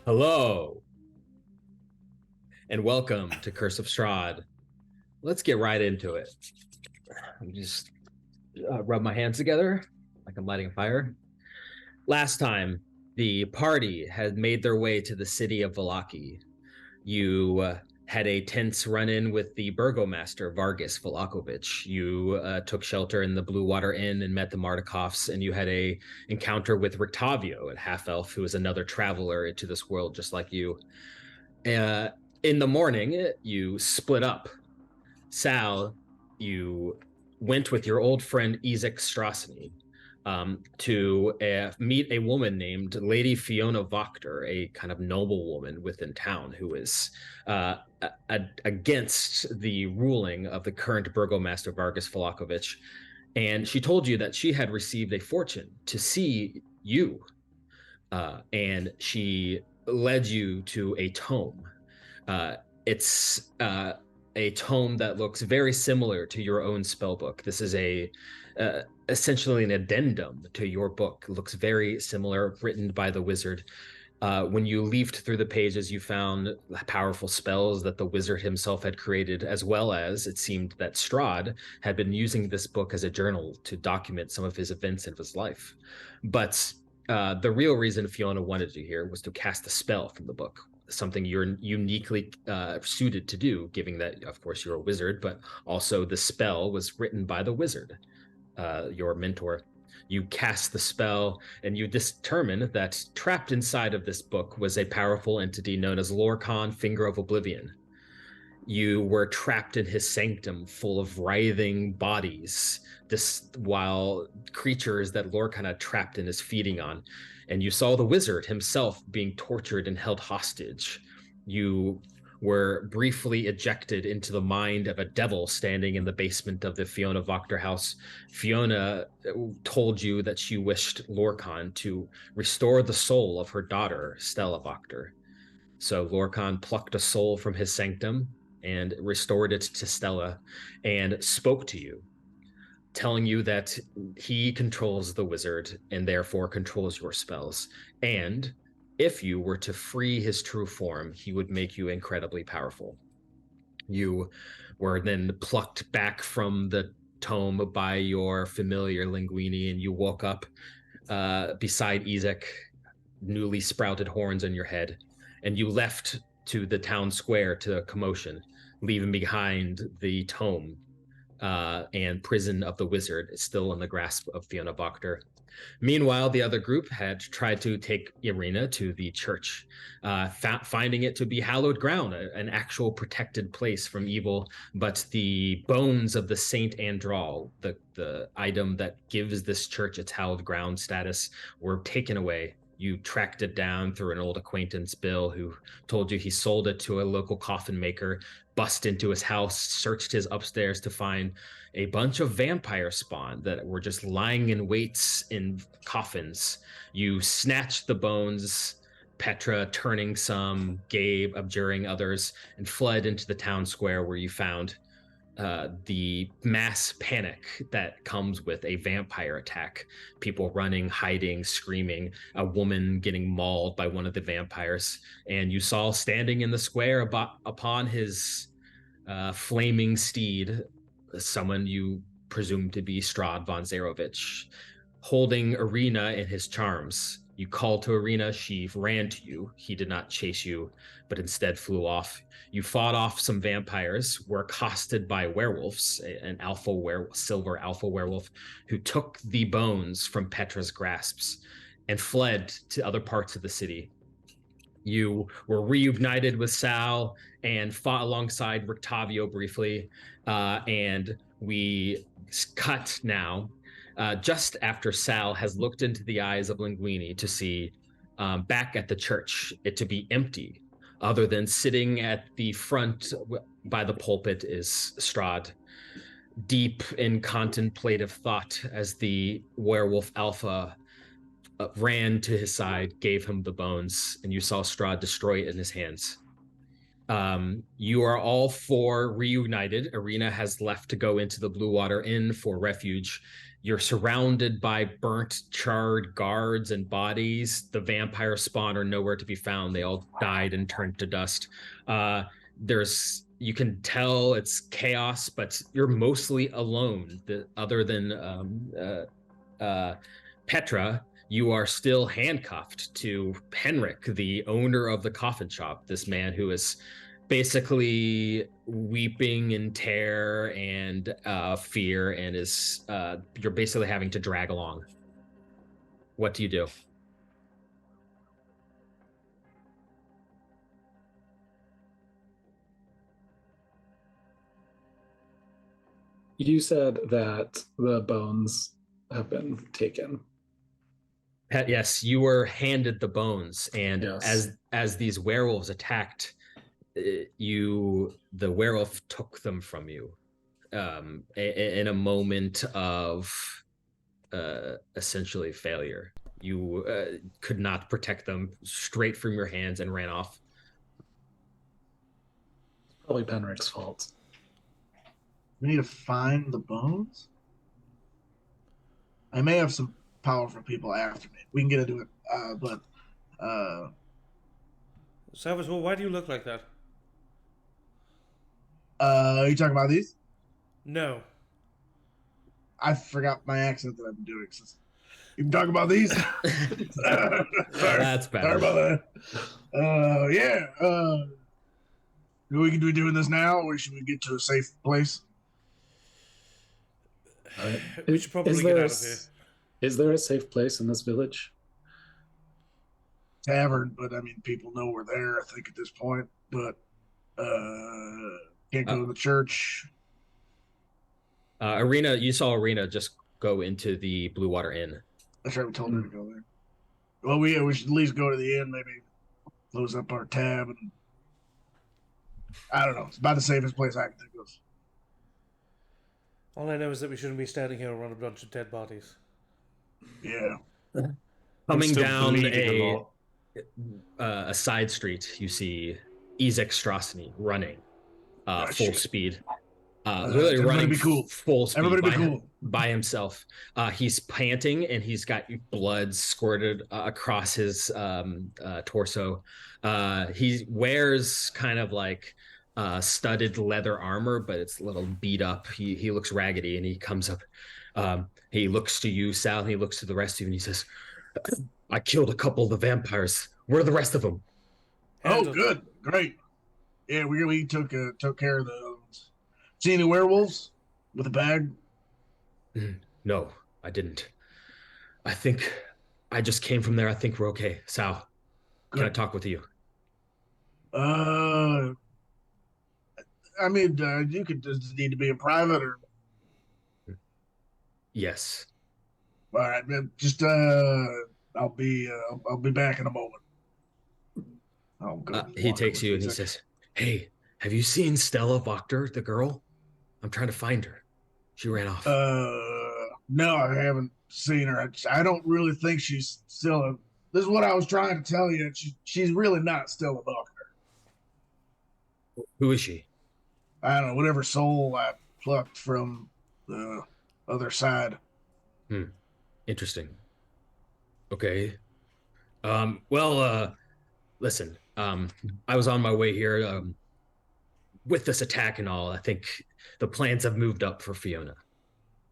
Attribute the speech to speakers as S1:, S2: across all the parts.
S1: Hello, and welcome to Curse of Strahd. Let's get right into it. I'm just rub my hands together like I'm lighting a fire. Last time, the party had made their way to the city of Vallaki. You had a tense run-in with the burgomaster, Vargas Vlakovic. You took shelter in the Blue Water Inn and met the Martikovs, and you had a encounter with Rictavio, a half-elf who is another traveler into this world just like you. Uh, in the morning, you split up. Sal, you went with your old friend Ezek Strasny to meet a woman named Lady Fiona Wachter, a kind of noble woman within town who is against the ruling of the current burgomaster Vargas Vlakovic. And she told you that she had received a fortune to see you, and she led you to a tome. It's a tome that looks very similar to your own spell book. This is essentially an addendum to your book. It looks very similar, written by the wizard. When you leafed through the pages, you found powerful spells that the wizard himself had created, as well as it seemed that Strahd had been using this book as a journal to document some of his events in his life. But the real reason Fiona wanted you here was to cast a spell from the book, something you're uniquely suited to do, given that, of course, you're a wizard, but also the spell was written by the wizard, your mentor. You cast the spell, and you determine that trapped inside of this book was a powerful entity known as Lorcan, Finger of Oblivion. You were trapped in his sanctum full of writhing bodies, while creatures that Lorcan had trapped in is feeding on. And you saw the wizard himself being tortured and held hostage. You were briefly ejected into the mind of a devil standing in the basement of the Fiona Wachter house. Fiona told you that she wished Lorcan to restore the soul of her daughter, Stella Wachter. So Lorcan plucked a soul from his sanctum and restored it to Stella and spoke to you, telling you that he controls the wizard and therefore controls your spells. And if you were to free his true form, he would make you incredibly powerful. You were then plucked back from the tome by your familiar Linguini, and you woke up beside Ezek, newly sprouted horns on your head, and you left to the town square to commotion, leaving behind the tome and prison of the wizard is still in the grasp of Fiona Wachter. Meanwhile, the other group had tried to take Irina to the church, finding it to be hallowed ground, an actual protected place from evil. But the bones of the Saint Andral, the item that gives this church its hallowed ground status, were taken away. You tracked it down through an old acquaintance, Bill, who told you he sold it to a local coffin maker, bust into his house, searched his upstairs to find a bunch of vampire spawn that were just lying in waits in coffins. You snatched the bones, Petra turning some, Gabe abjuring others, and fled into the town square where you found the mass panic that comes with a vampire attack. People running, hiding, screaming, a woman getting mauled by one of the vampires. And you saw standing in the square upon his flaming steed, someone you presume to be Strahd von Zarovich, holding Irina in his charms. You called to Irina, she ran to you. He did not chase you, but instead flew off. You fought off some vampires, were accosted by werewolves, an silver alpha werewolf, who took the bones from Petra's grasps and fled to other parts of the city. You were reunited with Sal and fought alongside Rictavio briefly, and we cut now just after Sal has looked into the eyes of Linguini to see back at the church, it to be empty, other than sitting at the front by the pulpit is Strahd, deep in contemplative thought as the werewolf alpha ran to his side, gave him the bones, and you saw Strahd destroy it in his hands. You are all four reunited. Irina has left to go into the Blue Water Inn for refuge, You're surrounded by burnt, charred guards and bodies. The vampire spawn are nowhere to be found. They all died and turned to dust. You can tell it's chaos, but you're mostly alone. Other than Petra, you are still handcuffed to Henrik, the owner of the coffin shop. This man who is basically weeping in terror and fear, and is you're basically having to drag along. What do you do?
S2: You said that the bones have been taken.
S1: Yes, you were handed the bones, and
S2: yes.
S1: as these werewolves attacked you, the werewolf took them from you in a moment of essentially failure. You could not protect them, straight from your hands, and ran off.
S2: Probably Penrick's fault.
S3: We need to find the bones? I may have some powerful people after me. We can get into it, but...
S4: Salvatore, why do you look like that?
S3: Are you talking about these?
S4: No.
S3: I forgot my accent that I've been doing since... You can talk about these?
S1: Sorry. That's bad.
S3: Sorry about that. Yeah. Do we be doing this now, or should we get to a safe place?
S4: We should probably get out of here.
S2: Is there a safe place in this village?
S3: Tavern, but I mean, people know we're there, I think, at this point. But can't go to the church.
S1: Arena, you saw Arena just go into the Blue Water Inn.
S3: That's right, we told her to go there. Well, we should at least go to the inn, maybe close up our tab, and I don't know. It's about the safest place I can think of.
S4: All I know is that we shouldn't be standing here around a bunch of dead bodies.
S3: Yeah.
S1: Coming down a side street, you see Ezek Strasny running full speed. Really running full speed.
S3: Everybody be cool.
S1: By himself. He's panting, and he's got blood squirted across his torso. He wears kind of like studded leather armor, but it's a little beat up. He looks raggedy, and he comes up. He looks to you, Sal, and he looks to the rest of you, and he says, I killed a couple of the vampires. Where are the rest of them?
S3: Oh, good. Great. Yeah, we took care of the... See any werewolves with a bag?
S1: No, I didn't. I think I just came from there. I think we're okay. Sal, can I talk with you?
S3: I mean, you could just need to be in private, or...
S1: Yes.
S3: All right, man. Just I'll be back in a moment. Oh, good.
S1: He takes you and he says, "Hey, have you seen Stella Wachter, the girl? I'm trying to find her. She ran off."
S3: No, I haven't seen her. I don't really think she's still this is what I was trying to tell you. She's really not Stella Wachter.
S1: Who is she?
S3: I don't know. Whatever soul I plucked from the other side.
S1: Interesting. Okay. Listen, I was on my way here with this attack and all. I think the plans have moved up for Fiona.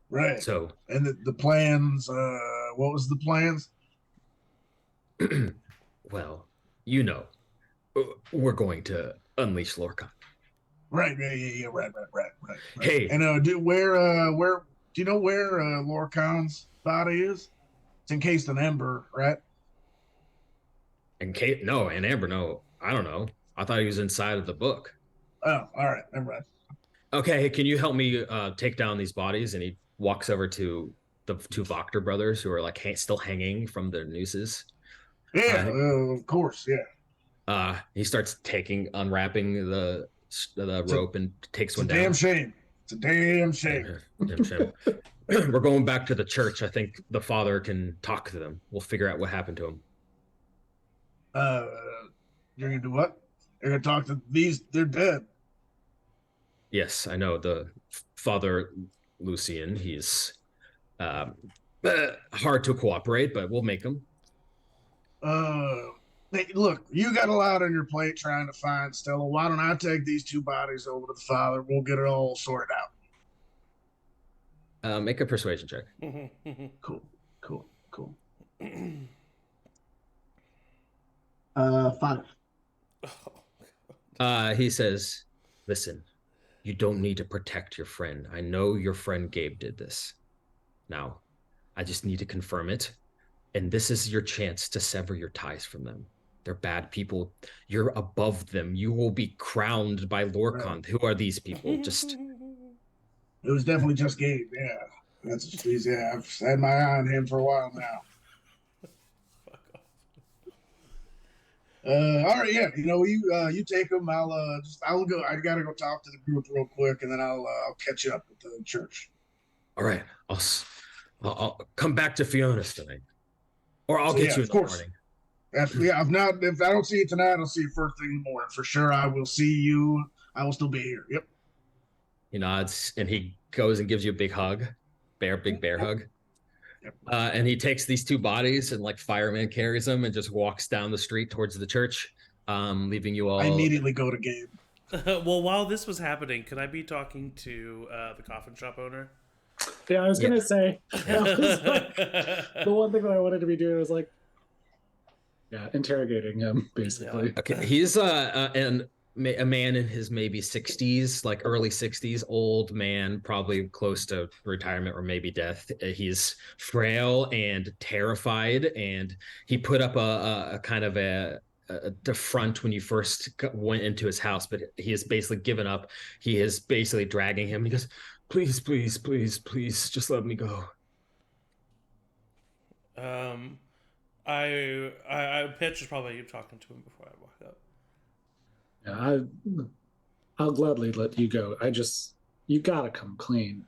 S3: Right.
S1: So,
S3: and the plans, what was the plans?
S1: Well, we're going to unleash Lorcan.
S3: Right. Yeah. Right.
S1: Hey.
S3: And do you know where Lorcan's body is? It's encased in amber, right?
S1: No, in amber, no. I don't know. I thought he was inside of the book.
S3: Oh, all right. Never mind.
S1: Okay, can you help me take down these bodies? And he walks over to the two Wachter brothers who are like still hanging from their nooses.
S3: Yeah, of course, yeah.
S1: He starts unwrapping the rope and takes one down.
S3: Damn shame. It's a damn shame.
S1: Damn shame. We're going back to the church. I think the father can talk to them. We'll figure out what happened to him.
S3: You're gonna do what? You're gonna talk to these? They're dead.
S1: Yes, I know. The Father Lucian, he's hard to cooperate, but we'll make them.
S3: Hey, look, you got a lot on your plate trying to find Stella. Why don't I take these 2 bodies over to the father? We'll get it all sorted out.
S1: Make a persuasion check.
S3: Cool. 5.
S1: He says, listen, you don't need to protect your friend. I know your friend Gabe did this. Now, I just need to confirm it. And this is your chance to sever your ties from them. They're bad people. You're above them. You will be crowned by Lorcan. Right. Who are these people? Just...
S3: It was definitely just Gabe, yeah. Yeah, I've had my eye on him for a while now. All right, yeah. You take them. I'll go. I gotta go talk to the group real quick, and then I'll catch up at the church.
S1: All right, I'll come back to Fiona's tonight, or I'll get you in the morning.
S3: If I don't see you tonight, I'll see you first thing in the morning for sure. I will see you. I will still be here. Yep.
S1: He nods and he goes and gives you a big hug, big bear hug. Yep. And he takes these 2 bodies and like fireman carries them and just walks down the street towards the church, leaving you all.
S3: I immediately go to Gabe.
S4: Well, while this was happening, could I be talking to the coffin shop owner?
S2: Yeah, I was gonna say. The one thing that I wanted to be doing was like, interrogating him basically.
S1: Yeah. Okay, he's a man in his maybe 60s, like early 60s, old man, probably close to retirement or maybe death. He's frail and terrified, and he put up a kind of the front when you first went into his house, but he has basically given up. He is basically dragging him. He goes, please, just let me go.
S4: Petra's probably talking to him before I walk up.
S2: Yeah, I'll gladly let you go. You gotta come clean.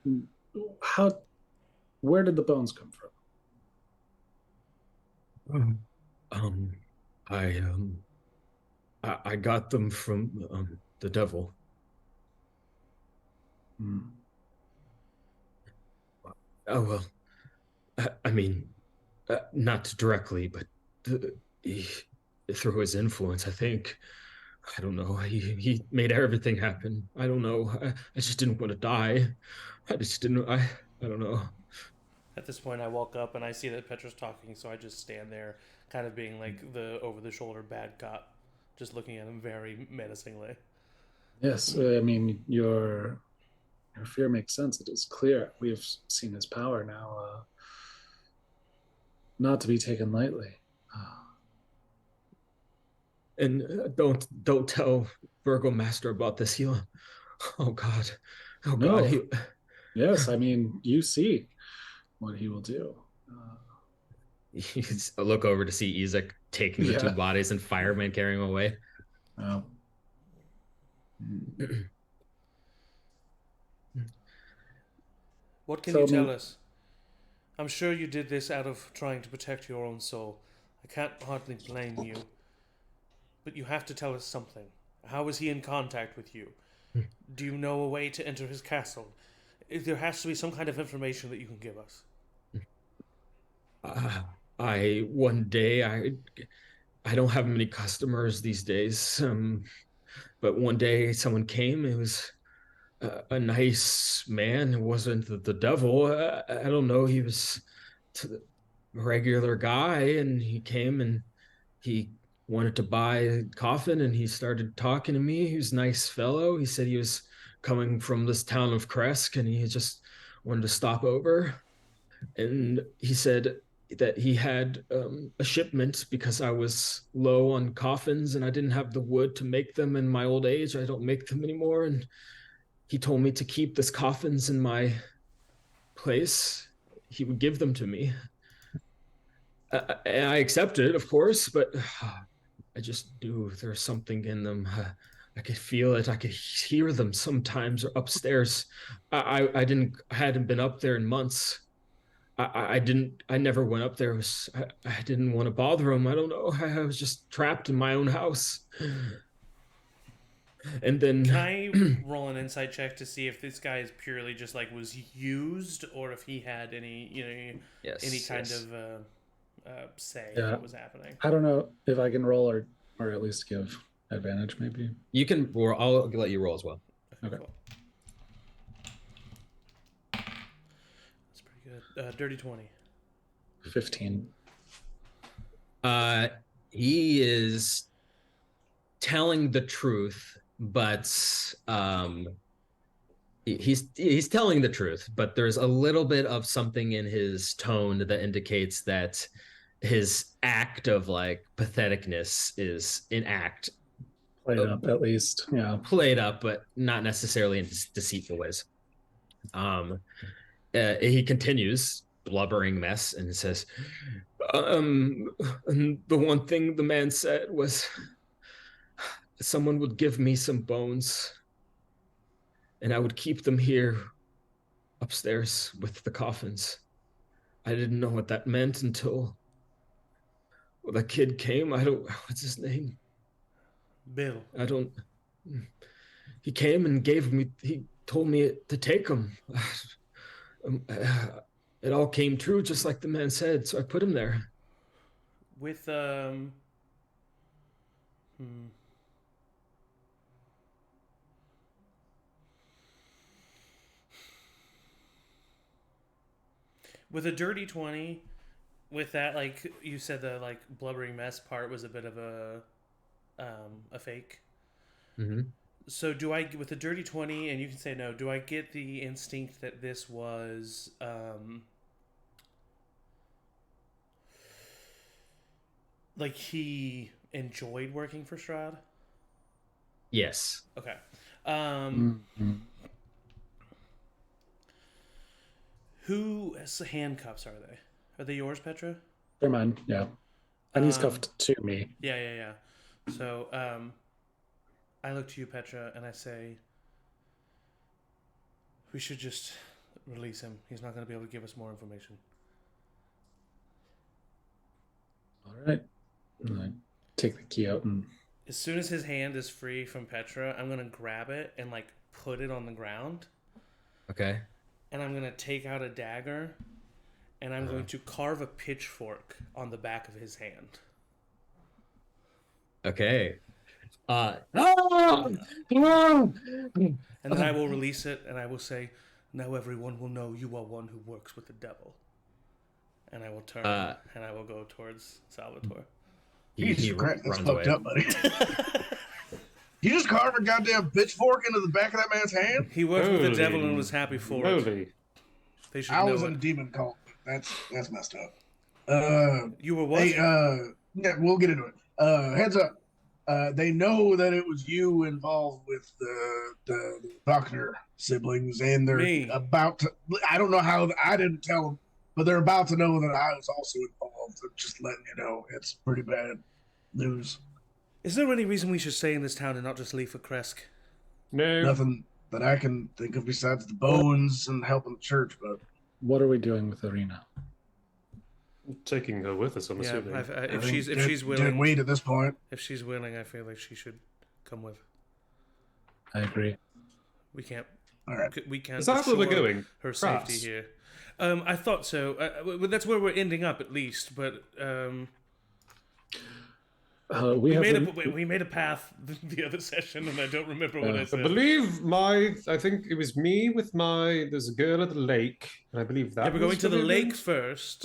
S2: Where did the bones come from?
S1: I got them from the devil. Oh well, I mean, not directly, but through his influence, I think. I don't know. He made everything happen. I don't know. I just didn't want to die. I don't know.
S4: At this point, I walk up and I see that Petra's talking, so I just stand there, kind of being like the over-the-shoulder bad cop, just looking at him very menacingly.
S2: Yes, I mean, your fear makes sense. It is clear. We have seen his power now. Not to be taken lightly.
S1: And don't tell Burgomaster about this. Oh God.
S2: Yes, I mean, you see what he will do.
S1: You look over to see Izek taking the 2 bodies and firemen carrying them away.
S2: Oh.
S4: What can you tell us? I'm sure you did this out of trying to protect your own soul. I can't hardly blame you. But you have to tell us something. How was he in contact with you? Do you know a way to enter his castle? There has to be some kind of information that you can give us.
S1: One day, I don't have many customers these days, but one day someone came. It was a nice man. It wasn't the devil. I don't know. He was a regular guy, and he came and he wanted to buy a coffin, and he started talking to me. He was a nice fellow. He said he was coming from this town of Kresk, and he just wanted to stop over. And he said that he had a shipment because I was low on coffins and I didn't have the wood to make them in my old age. I don't make them anymore. And he told me to keep these coffins in my place. He would give them to me. I accepted, of course, but I just knew there's something in them. I could feel it. I could hear them sometimes upstairs. I hadn't been up there in months. I never went up there. I didn't want to bother him. I don't know. I was just trapped in my own house. And then
S4: Can I roll an insight check to see if this guy is purely just like was used, or if he had any,
S1: yes,
S4: any kind
S1: yes.
S4: of say
S2: Yeah.
S4: in what was happening?
S2: I don't know if I can roll or at least give advantage, maybe.
S1: You can. Or I'll let you roll as well.
S2: Okay.
S4: Cool. That's pretty good. Dirty 20.
S2: 15.
S1: He is telling the truth, but he's telling the truth, but there's a little bit of something in his tone that indicates that his act of like patheticness is in act
S2: Played up, at least. Yeah.
S1: played up, but not necessarily in deceitful ways. He continues blubbering mess and says, the one thing the man said was someone would give me some bones and I would keep them here upstairs with the coffins. I didn't know what that meant until the kid came. What's his name?
S4: Bill.
S1: He came and he told me to take him. It all came true just like the man said, so I put him there.
S4: With With a dirty 20, with that, like you said, the like blubbering mess part was a bit of a fake.
S1: Mm-hmm.
S4: So do I, with a dirty 20, and you can say no, do I get the instinct that this was like he enjoyed working for Strahd?
S1: Yes.
S4: Okay. Whose handcuffs are they? Are they yours, Petra?
S2: They're mine, yeah. And he's cuffed to me.
S4: Yeah. So, I look to you, Petra, and I say, we should just release him. He's not going to be able to give us more information.
S2: All right. And I take the key out and...
S4: As soon as his hand is free from Petra, I'm going to grab it and, like, put it on the ground.
S1: Okay.
S4: And I'm going to take out a dagger, and I'm going to carve a pitchfork on the back of his hand.
S1: Okay.
S4: And then I will release it, and I will say, now everyone will know you are one who works with the devil. And I will turn, and I will go towards Salvatore.
S3: Jesus Christ, that's
S1: runs
S3: fucked
S1: away.
S3: up, buddy. You just carved a goddamn pitchfork into the back of that man's hand?
S4: He worked with the devil and was happy for it. They should
S3: I
S4: know
S3: was in
S4: it.
S3: a demon cult. That's messed up.
S4: You were what?
S3: Hey, yeah, we'll get into it. Heads up. They know that it was you involved with the Buckner siblings, and they're about to. I don't know how. I didn't tell them, but they're about to know that I was also involved. So just letting you know, it's pretty bad news.
S4: Is there any reason we should stay in this town and not just leave for Kresk?
S5: No.
S3: Nothing that I can think of besides the bones and helping the church, but
S2: What are we doing with Irina?
S5: Taking her with us, I'm assuming.
S4: If she's willing,
S3: dead weight at this point.
S4: If she's willing, I feel like she should come with.
S2: I agree.
S4: We can't.
S3: All right.
S4: We can't.
S5: Is that where we're
S4: assure
S5: going?
S4: Her
S5: Crafts?
S4: safety here. I thought so. That's where we're ending up, at least. But we made a path the other session, and I don't remember what I
S5: I
S4: said.
S5: believe I think it was me with there's a girl at the lake, and I believe that
S4: we're going
S5: was
S4: to the
S5: where we
S4: lake
S5: went.
S4: first,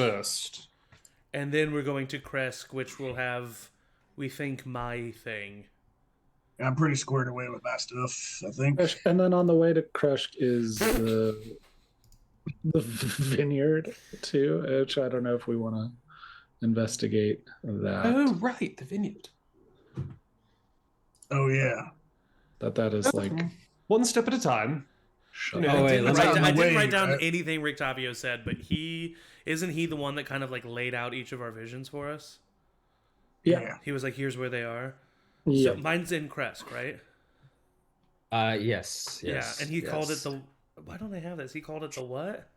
S4: and then we're going to Kresk, which will have, we think, my thing.
S3: I'm pretty squared away with my stuff, I think.
S2: And then on the way to Kresk is the vineyard too, which I don't know if we want to investigate that.
S5: Oh, right, the vineyard.
S3: Oh, yeah.
S2: That is like
S5: one step at a time.
S2: shut
S1: Oh,
S2: up.
S1: wait, let's
S4: I didn't
S3: way,
S4: write down
S3: right?
S4: anything Rick Tavio said, but isn't he the one that kind of like laid out each of our visions for us?
S2: Yeah.
S4: He was like, "Here's where they are."
S2: Yeah.
S4: So mine's in Kresk, right?
S1: Yes.
S4: Yeah, and he called it the. Why don't I have this? He called it the what?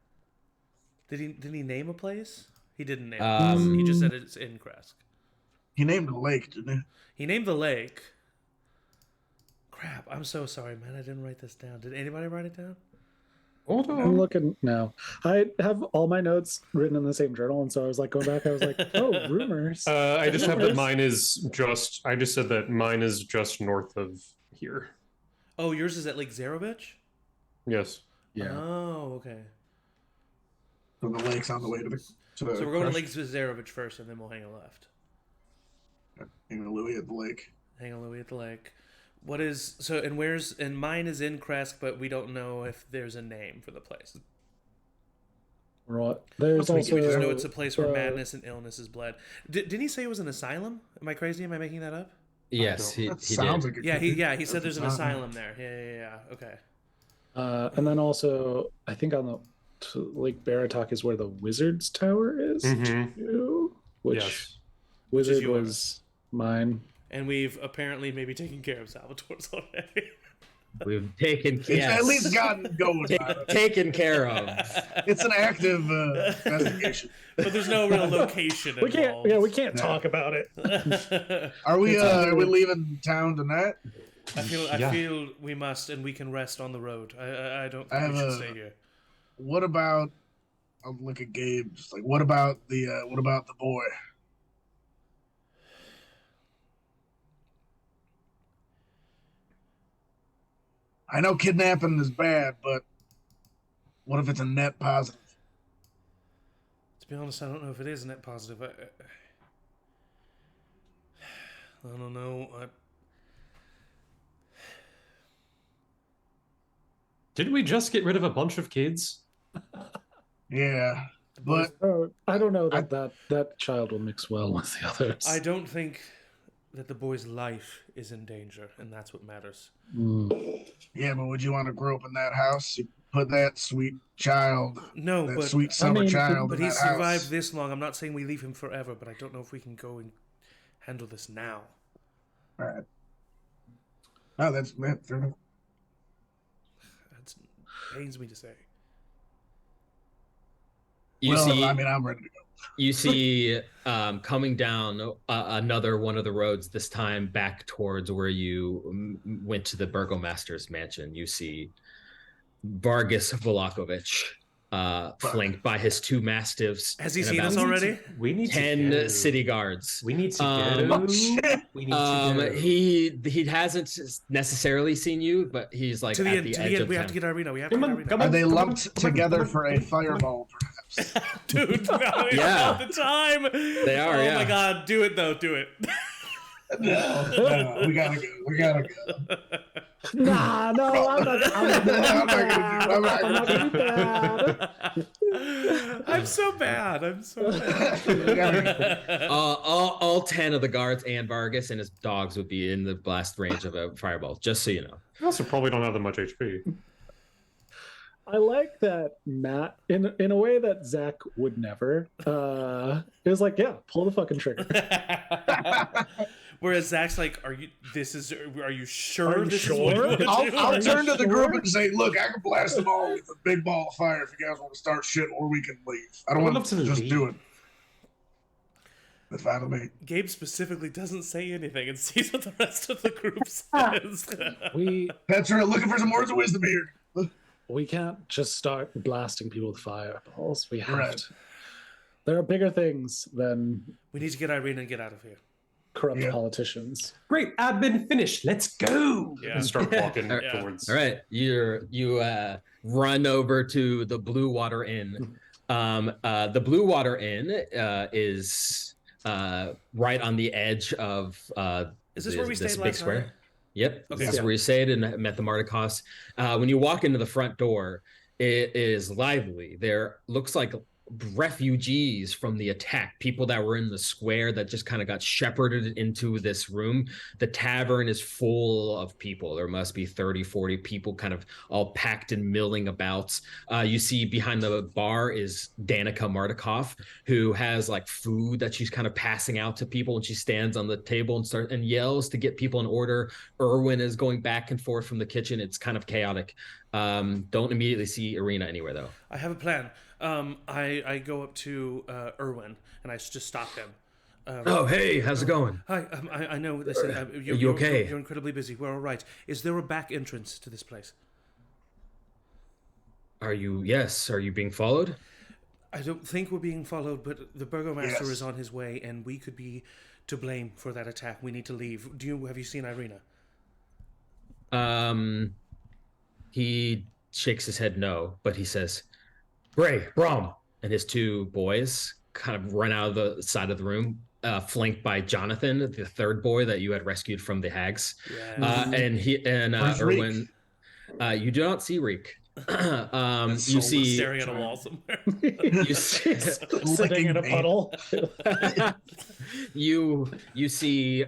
S4: Did he name a place? He didn't name a place. He just said it's in Kresk.
S3: He named a lake, didn't he?
S4: He named the lake. Crap, I'm so sorry, man. I didn't write this down. Did anybody write it down?
S5: Hold on.
S2: I'm looking now. I have all my notes written in the same journal, and so I was like going back. I was like, "Oh, rumors."
S5: I just have that
S2: Rumors.
S5: mine is just. I just said that mine is just north of here.
S4: Oh, yours is at Lake Zarovich?
S5: Yes.
S2: Yeah.
S4: Oh, okay.
S3: From the lake's on the way to the.
S4: So we're going to Lake Zarovich first, and then we'll hang a left.
S3: Hang a Louis at the lake.
S4: Hang a Louis at the lake. What is so? And where's and mine is in Kresk, but we don't know if there's a name for the place.
S2: Right. There's also.
S4: We just know it's a place where madness and illness is bled. Didn't he say it was an asylum? Am I crazy? Am I making that up?
S1: Yes, he
S3: Sounds
S1: did.
S3: like
S4: He said there's an asylum there. Yeah. Okay.
S2: And then also, I think on the Lake Baratok is where the Wizard's Tower is, too, which
S5: Yes.
S2: Wizard
S4: yours.
S2: was mine.
S4: And we've apparently maybe taken care of Salvatore's already.
S1: We've taken
S3: It's at least gotten going.
S1: taken care of.
S3: It's an active investigation.
S4: But there's no real location
S2: We can't.
S4: involved.
S2: Yeah, we can't talk about it.
S3: Are we leaving town tonight?
S4: I feel we must, and we can rest on the road. I don't think we should stay here.
S3: What about? I'll look at Gabe. Just like, what about the boy? I know kidnapping is bad, but what if it's a net positive?
S4: To be honest, I don't know if it is net positive. I don't know.
S5: Didn't we just get rid of a bunch of kids?
S3: Yeah, but
S2: I don't know that child will mix well with the others.
S4: I don't think that the boy's life is in danger, and that's what matters.
S3: yeah, but would you want to grow up in that house? You put that sweet child,
S4: No,
S3: that
S4: but
S3: sweet summer child,
S4: but
S3: in
S4: he
S3: that
S4: survived
S3: house.
S4: this long. I'm not saying we leave him forever, but I don't know if we can go and handle this now.
S3: All right. No, that's fair enough.
S4: That pains me to say.
S1: You see,
S3: I mean, I'm ready to go.
S1: you see coming down another one of the roads, this time back towards where you went to the burgomaster's mansion. You see Vargas Vlahovic flanked by his two mastiffs.
S4: Has he
S1: and
S4: seen
S1: about
S4: us already?
S5: We need
S1: 10
S5: to go.
S1: city guards.
S5: We need to
S1: Um,
S5: go. We need to go.
S1: He hasn't necessarily seen you, but he's like
S4: To the
S1: at
S4: end.
S1: the
S4: To
S1: edge
S4: the end.
S1: of
S4: We
S1: town.
S4: have to get Arena. We have
S5: Come
S4: to
S5: on,
S4: get
S5: come
S3: Are
S4: Arena.
S3: they
S5: come on,
S3: lumped
S5: come on,
S3: together
S5: come on.
S3: for a fireball, perhaps?
S4: Dude, now is
S1: Yeah.
S4: not the time.
S1: They are,
S4: Oh
S1: yeah.
S4: my god, do it though. Do it.
S3: No, we gotta go. We gotta go.
S2: Nah, no, I'm not. I'm not gonna do that.
S4: I'm so bad.
S3: We gotta go.
S1: All 10 of the guards and Vargas and his dogs would be in the blast range of a fireball, just so you know.
S5: We also probably don't have that much HP.
S2: I like that Matt, in a way that Zach would never. Is like, yeah, pull the fucking trigger.
S4: Whereas Zach's like, "Are you sure?
S2: Are you
S4: this
S2: sure?
S4: is what you want to do?"
S3: I'll turn to the
S2: Sure.
S3: group and say, "Look, I can blast them all with a big ball of fire if you guys want to start shit, or we can leave. I don't
S5: I would
S3: want
S5: love
S3: to
S5: to
S3: just
S5: leave.
S3: do it." That's fine with me.
S4: Gabe specifically doesn't say anything and sees what the rest of the group says.
S2: we
S3: Petra, looking for some words of wisdom here.
S2: we can't just start blasting people with fireballs. We have
S3: Right.
S2: to. There are bigger things than
S4: We need to get Irene and get out of here.
S2: corrupt
S3: Yeah.
S2: politicians.
S5: Great, admin finished. Let's go.
S4: Yeah.
S5: And start walking
S1: Yeah.
S5: towards.
S1: All right, you run over to the Blue Water Inn. The Blue Water Inn is right on the edge of
S4: Is this where we stayed
S1: big
S4: last
S1: square.
S4: night?
S1: Yep,
S4: Okay.
S1: this is where you stayed and met the Martikos. When you walk into the front door, it is lively. There looks like refugees from the attack, people that were in the square that just kind of got shepherded into this room. The tavern is full of people. There must be 30, 40 people kind of all packed and milling about. You see behind the bar is Danica Martikov, who has like food that she's kind of passing out to people, and she stands on the table and yells to get people in order. Erwin is going back and forth from the kitchen. It's kind of chaotic. Don't immediately see Irina anywhere though.
S4: I have a plan. I go up to Erwin and I just stop him.
S1: Oh, hey, how's it going?
S4: Hi, I know. Listen,
S1: Are you okay?
S4: You're incredibly busy. We're all right. Is there a back entrance to this place?
S1: Yes, are you being followed?
S4: I don't think we're being followed, but the Burgomaster
S3: Yes.
S4: is on his way, and we could be to blame for that attack. We need to leave. Have you seen Irina?
S1: He shakes his head no, but he says, Bray, Brom, and his two boys kind of run out of the side of the room, flanked by Jonathan, the third boy that you had rescued from the hags.
S4: Yeah.
S1: And
S3: Where's
S1: Erwin, you do not see Reek. You see
S4: Staring at a wall somewhere.
S1: you see,
S2: Sitting in a puddle.
S1: you see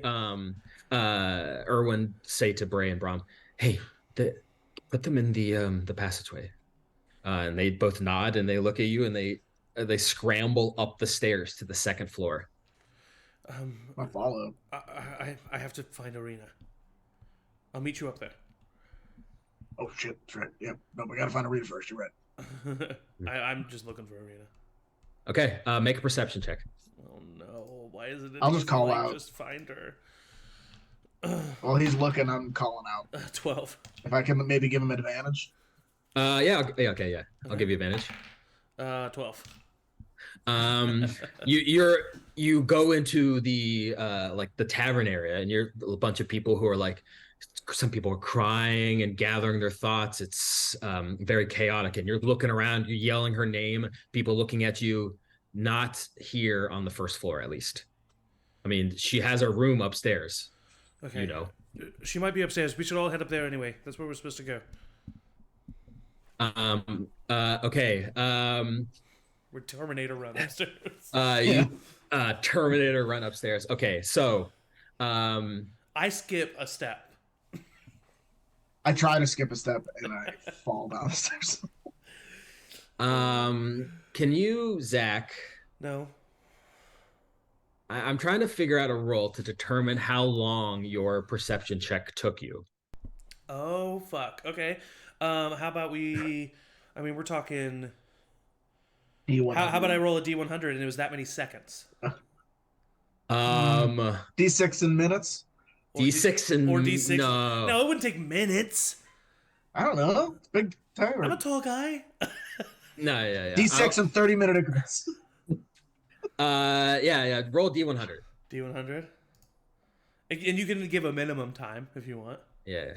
S1: Erwin say to Bray and Brom, "Hey, put them in the passageway." And they both nod and they look at you and they scramble up the stairs to the second floor.
S3: I follow.
S4: I have to find Irina. I'll meet you up there.
S3: Oh shit, that's right. Yep. No, we gotta find Irina first. You're right.
S4: I'm just looking for Irina.
S1: Okay, make a perception check.
S4: Oh no! Why is it?
S3: I'll just call out.
S4: Just find her.
S3: While he's looking, I'm calling out.
S4: 12.
S3: If I can maybe give him advantage.
S1: Yeah. I'll give you advantage.
S4: 12.
S1: You go into the like the tavern area and you're a bunch of people who are like, some people are crying and gathering their thoughts. It's very chaotic and you're looking around, you're yelling her name, people looking at you, not here on the first floor at least. I mean, she has a room upstairs.
S4: Okay.
S1: You know.
S4: She might be upstairs. We should all head up there anyway. That's where we're supposed to go.
S1: Okay.
S4: We're Terminator run upstairs.
S1: You Terminator run upstairs. Okay, so
S4: I skip a step.
S3: I try to skip a step and I fall down the stairs.
S1: Can you, Zach?
S4: No.
S1: I'm trying to figure out a roll to determine how long your perception check took you.
S4: Oh fuck. Okay. How about we? I mean, we're talking. How about I roll a D100 and it was that many seconds?
S3: D6 in minutes.
S1: D6 and
S4: or D6.
S1: No,
S4: it wouldn't take minutes.
S3: I don't know. It's big time.
S4: I'm a tall guy.
S1: No, yeah.
S3: D6 in 30-minute increments.
S1: Yeah. Roll D100.
S4: D100. And you can give a minimum time if you want.
S1: Yeah.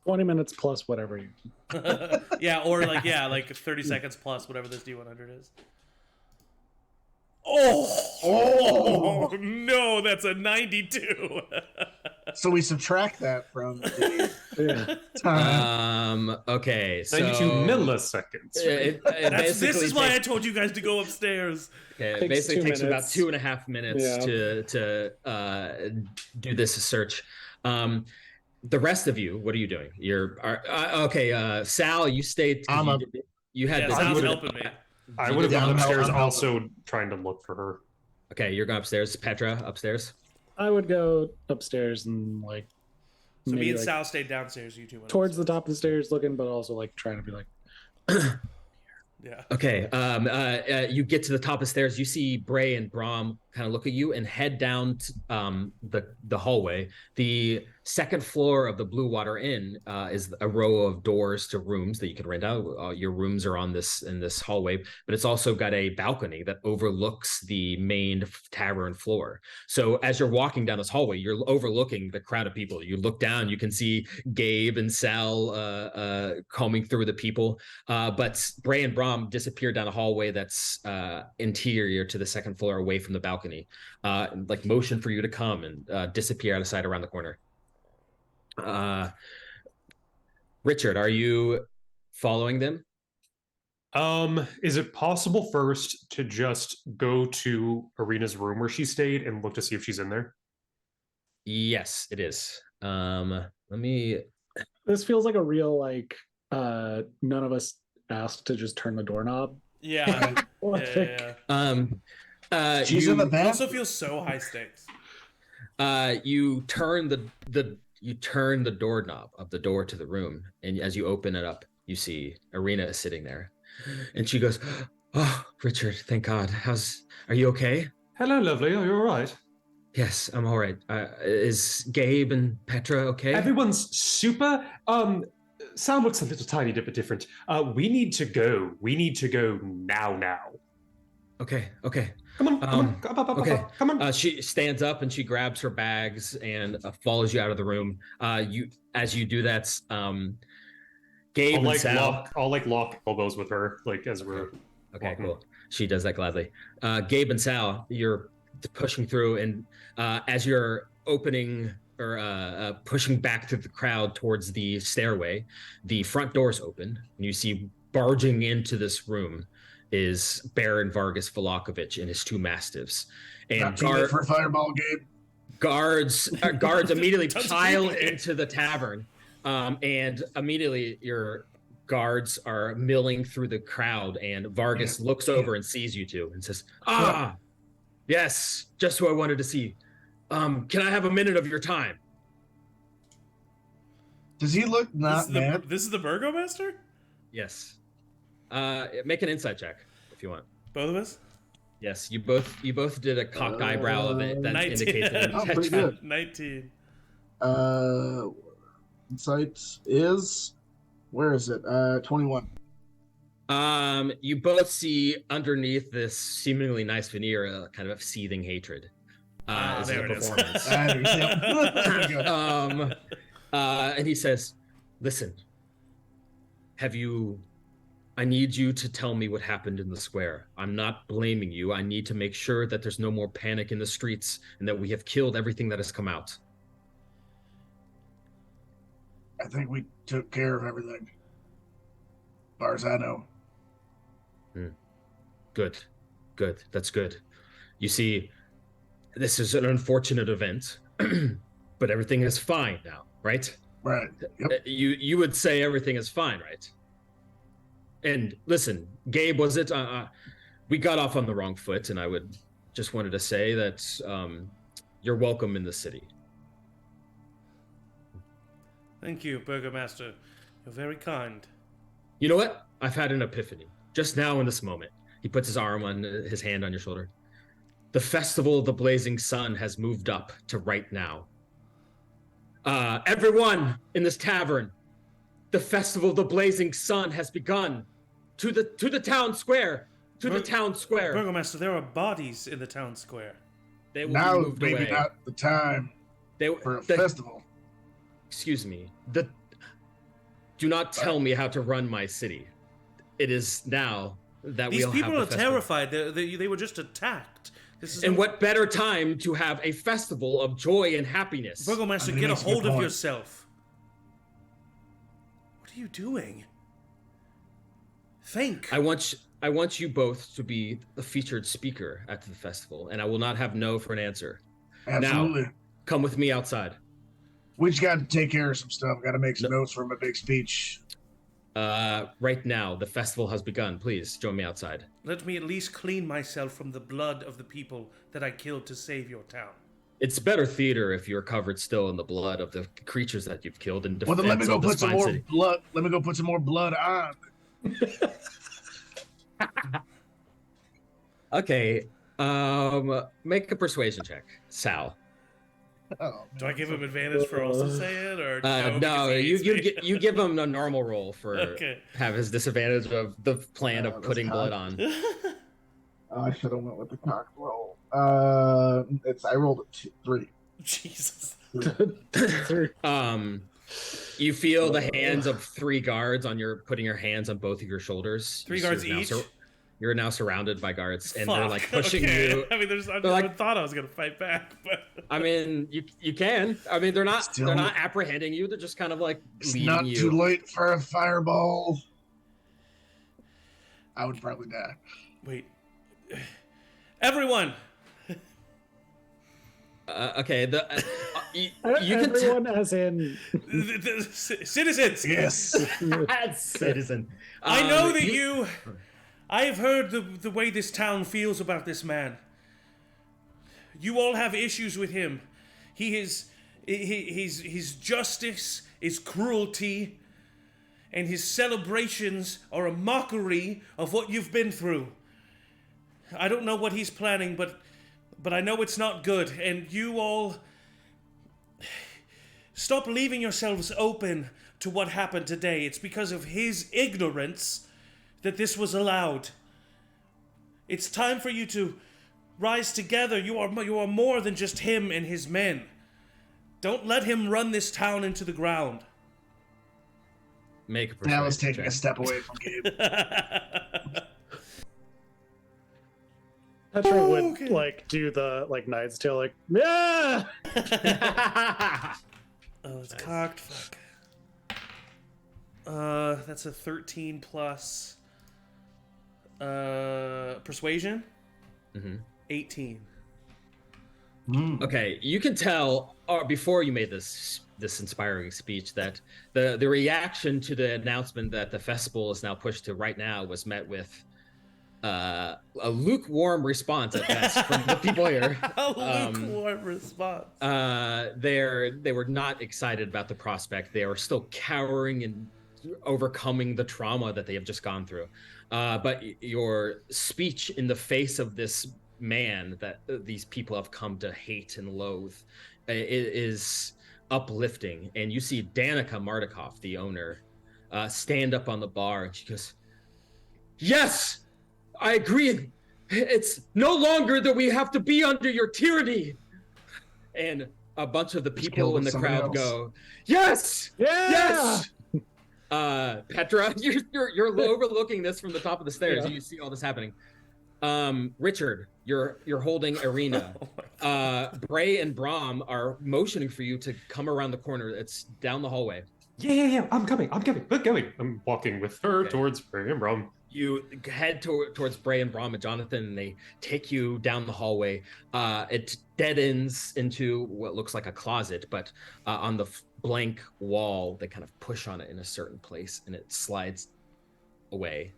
S2: 20 minutes plus whatever you.
S4: Yeah, or like 30 seconds plus whatever this D100 is. Oh no, that's a 92.
S3: So we subtract that from the time.
S1: Okay, so
S5: 92 milliseconds.
S4: This is why I told you guys to go upstairs.
S1: Okay, it basically takes about 2.5 minutes to do this search. The rest of you, what are you doing? Okay. Sal, you stayed. You had.
S4: Sal's helping me.
S5: I would have gone upstairs, also trying to look for her.
S1: Okay, you're going upstairs. Petra, upstairs.
S2: I would go upstairs and like.
S4: So me and Sal stayed downstairs. You two went
S2: towards
S4: upstairs.
S2: the top of the stairs, looking, but also like trying to be like.
S4: Yeah.
S1: Okay. You get to the top of the stairs. You see Bray and Brom kind of look at you and head down the hallway. The second floor of the Blue Water Inn is a row of doors to rooms that you can rent out. Your rooms are in this hallway, but it's also got a balcony that overlooks the main tavern floor. So as you're walking down this hallway, you're overlooking the crowd of people. You look down, you can see Gabe and Sal combing through the people, but Bray and Brom disappear down a hallway that's interior to the second floor, away from the balcony. Like motion for you to come and disappear out of sight around the corner. Richard, are you following them?
S5: Is it possible first to just go to Irina's room where she stayed and look to see if she's in there?
S1: Yes, it is. Let me.
S2: This feels like a real like none of us asked to just turn the doorknob.
S4: Yeah.
S3: She's in the
S4: It
S3: back.
S4: also feels so high stakes.
S1: You turn the doorknob of the door to the room, and as you open it up, you see Irina is sitting there, and she goes, "Oh, Richard, thank God. Are you okay?"
S5: Hello, lovely. Are you all right?
S1: Yes, I'm all right. Is Gabe and Petra okay?
S5: Everyone's super. Sound looks a little tiny bit different. We need to go. We need to go now.
S1: Okay.
S5: Come on.
S1: Okay.
S5: Come on.
S1: She stands up and she grabs her bags and follows you out of the room. As you do that, Gabe and Sal.
S5: I'll lock elbows with her, as we're.
S1: Okay, cool. She does that gladly. Gabe and Sal, you're pushing through, and as you're opening or pushing back through the crowd towards the stairway, the front doors open, and you see barging into this room is Baron Vargas Volakovich and his 2 mastiffs. And
S3: for a fireball, Gabe.
S1: Guards immediately pile into the tavern, and immediately your guards are milling through the crowd, and Vargas looks over and sees you two and says, yes, just who I wanted to see. Can I have a minute of your time?
S3: Does he look not mad?
S4: This is the Burgomaster?
S1: Yes. Make an insight check if you want.
S4: Both of us?
S1: Yes, you both did a cocked eyebrow of it that
S4: 19.
S1: indicates that.
S3: Pretty good.
S4: 19.
S3: Insight is, where is it? 21.
S1: You both see underneath this seemingly nice veneer kind of seething hatred.
S4: There it is.
S1: Performance.
S3: Good.
S1: And he says, listen, I need you to tell me what happened in the square. I'm not blaming you. I need to make sure that there's no more panic in the streets and that we have killed everything that has come out.
S3: I think we took care of everything. As far as I know.
S1: Good. That's good. You see, this is an unfortunate event, but everything is fine now, right?
S3: Right. Yep.
S1: You would say everything is fine, right? And listen, Gabe, was it? We got off on the wrong foot, and I would just wanted to say that you're welcome in the city.
S4: Thank you, Burgomaster. You're very kind.
S1: You know what? I've had an epiphany. Just now in this moment. He puts his hand on your shoulder. The Festival of the Blazing Sun has moved up to right now. Everyone in this tavern, the Festival of the Blazing Sun has begun. To the town square. The town square.
S4: Burgomaster, there are bodies in the town square.
S1: They will
S3: Now
S1: be moved
S3: maybe
S1: away.
S3: not the time for a festival.
S1: Excuse me. Do not tell me how to run my city. It is now that
S4: These
S1: we'll have
S4: people
S1: the
S4: are
S1: festival.
S4: terrified. They were just attacked.
S1: And what better time to have a festival of joy and happiness?
S4: Burgomaster, get a hold of yourself. What are you doing? Think.
S1: I want you both to be the featured speaker at the festival, and I will not have no for an answer.
S3: Absolutely.
S1: Now, come with me outside.
S3: We just got to take care of some stuff. Got to make some notes for my big speech.
S1: Right now, the festival has begun. Please join me outside.
S4: Let me at least clean myself from the blood of the people that I killed to save your town.
S1: It's better theater if you're covered still in the blood of the creatures that you've killed. And
S3: Well, then let me go put some more blood. Let me go put some more blood on.
S1: Okay. Make a persuasion check, Sal.
S3: Oh,
S4: Do I give him advantage for also saying it, or
S1: no? You give him a normal roll for have his disadvantage of the plan of putting blood on.
S3: I should have went with the cock roll. I rolled a 3.
S4: Jesus.
S1: You feel the hands of 3 guards putting your hands on both of your shoulders.
S4: 3 guards each.
S1: You're now surrounded by guards, and they're like pushing you.
S4: I mean, I thought I was gonna fight back, but
S1: I mean, you can. I mean, they're not apprehending you. They're just kind of like leading
S3: not
S1: you.
S3: Too late for a fireball. I would probably die.
S4: Wait, everyone.
S1: Okay. You
S2: everyone, as in
S4: the citizens.
S3: Yes,
S1: citizen.
S4: I know that I have heard the way this town feels about this man. You all have issues with him. His justice is cruelty, and his celebrations are a mockery of what you've been through. I don't know what he's planning, but But I know it's not good, and you all... Stop leaving yourselves open to what happened today. It's because of his ignorance that this was allowed. It's time for you to rise together. You are more than just him and his men. Don't let him run this town into the ground.
S1: Make a persuasion
S3: Now it's taking
S1: check.
S3: a step away from Gabe.
S2: Petra would do the Knight's Tale, yeah.
S4: Oh, it's cocked. Fuck. That's a 13 plus persuasion. 18.
S1: Okay, you can tell before you made this inspiring speech that the reaction to the announcement that the festival is now pushed to right now was met with a lukewarm response at best from the people here.
S4: A lukewarm response.
S1: They were not excited about the prospect. They are still cowering and overcoming the trauma that they have just gone through. But your speech in the face of this man that these people have come to hate and loathe is uplifting. And you see Danica Mardikoff, the owner, stand up on the bar, and she goes, "Yes, I agree. It's no longer that we have to be under your tyranny." And a bunch of the people in the crowd go, "Yes, yes." Petra, you're overlooking this from the top of the stairs. You see all this happening. Richard, you're holding Irina. Bray and Brom are motioning for you to come around the corner. It's down the hallway.
S5: Yeah. I'm coming. We're going. I'm walking with her towards Bray and Brom.
S1: You head towards Bray and Brom and Jonathan, and they take you down the hallway. It dead ends into what looks like a closet, but on the blank wall, they kind of push on it in a certain place, and it slides away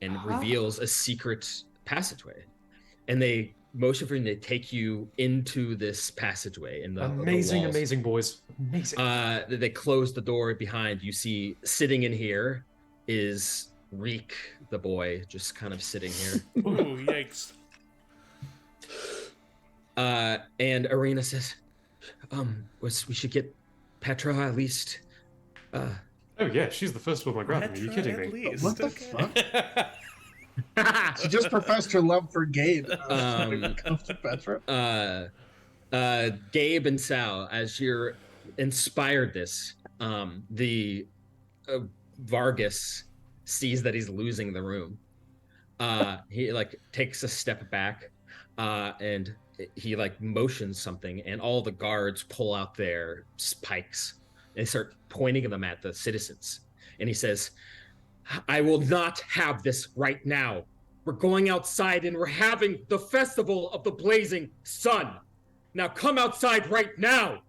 S1: and reveals a secret passageway. And they motion for you, and they take you into this passageway. In the
S5: amazing boys, amazing.
S1: They close the door behind. You see sitting in here is Reek, the boy, just kind of sitting here.
S4: Ooh, yikes.
S1: And Irina says, we should get Petra at least.
S5: Oh yeah, she's the first one I grabbed. Are you kidding me?
S4: Least.
S3: What the fuck? She just professed her love for Gabe. When it comes to Petra.
S1: Gabe and Sal, as you're inspired this, the Vargas sees that he's losing the room. He takes a step back, and he motions something, and all the guards pull out their spikes and they start pointing them at the citizens. And he says, "I will not have this right now. We're going outside and we're having the festival of the blazing sun. Now come outside right now."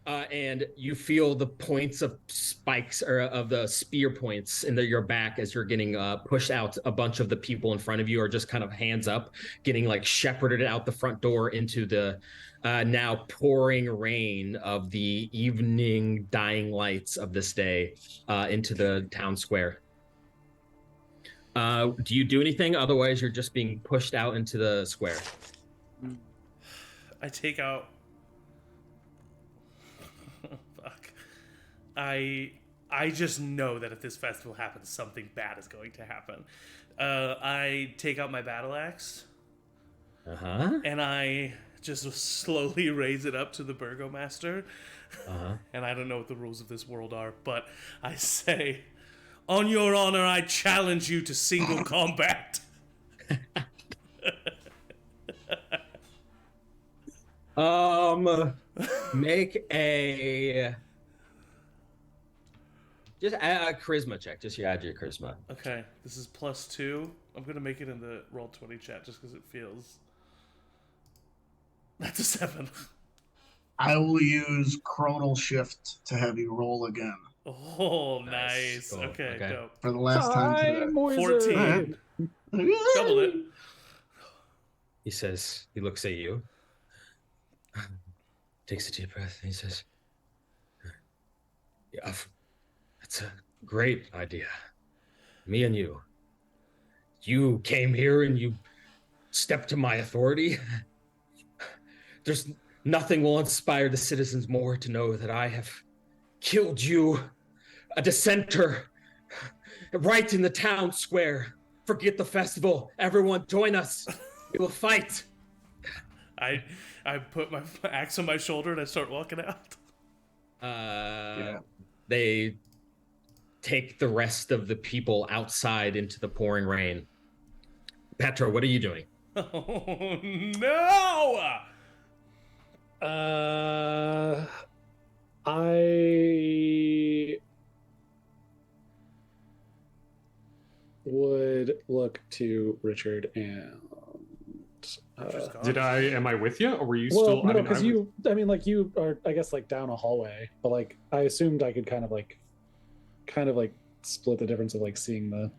S1: And you feel the points of spikes, or of the spear points in your back as you're getting pushed out. A bunch of the people in front of you are just kind of hands up, getting shepherded out the front door into the now pouring rain of the evening dying lights of this day into the town square. Do you do anything? Otherwise, you're just being pushed out into the square.
S4: I take out... Fuck. I just know that if this festival happens, something bad is going to happen. I take out my battle axe. And I just slowly raise it up to the burgomaster. And I don't know what the rules of this world are, but I say, "On your honor, I challenge you to single combat."
S1: Make a... Just add a charisma check. Just add your charisma.
S4: Okay, this is +2. I'm going to make it in the Roll20 chat just because it feels... That's a 7.
S3: I will use Chronal Shift to have you roll again.
S4: Oh, nice.
S1: Cool.
S4: Okay, dope.
S3: For the last time today.
S4: 14. Doubled it.
S1: He says, he looks at you, takes a deep breath, and he says, "Yeah, that's a great idea. Me and you. You came here and you stepped to my authority. There's nothing will inspire the citizens more to know that I have killed you, a dissenter, right in the town square. Forget the festival. Everyone join us. We will fight.
S4: I put my axe on my shoulder and I start walking out.
S1: They take the rest of the people outside into the pouring rain. Petra, what are you doing?
S4: Oh no!
S2: I would look to Richard and
S5: am I with you, or were you
S2: well,
S5: still?
S2: no, because you are, I guess, like down a hallway, but like I assumed I could kind of like split the difference of like seeing the.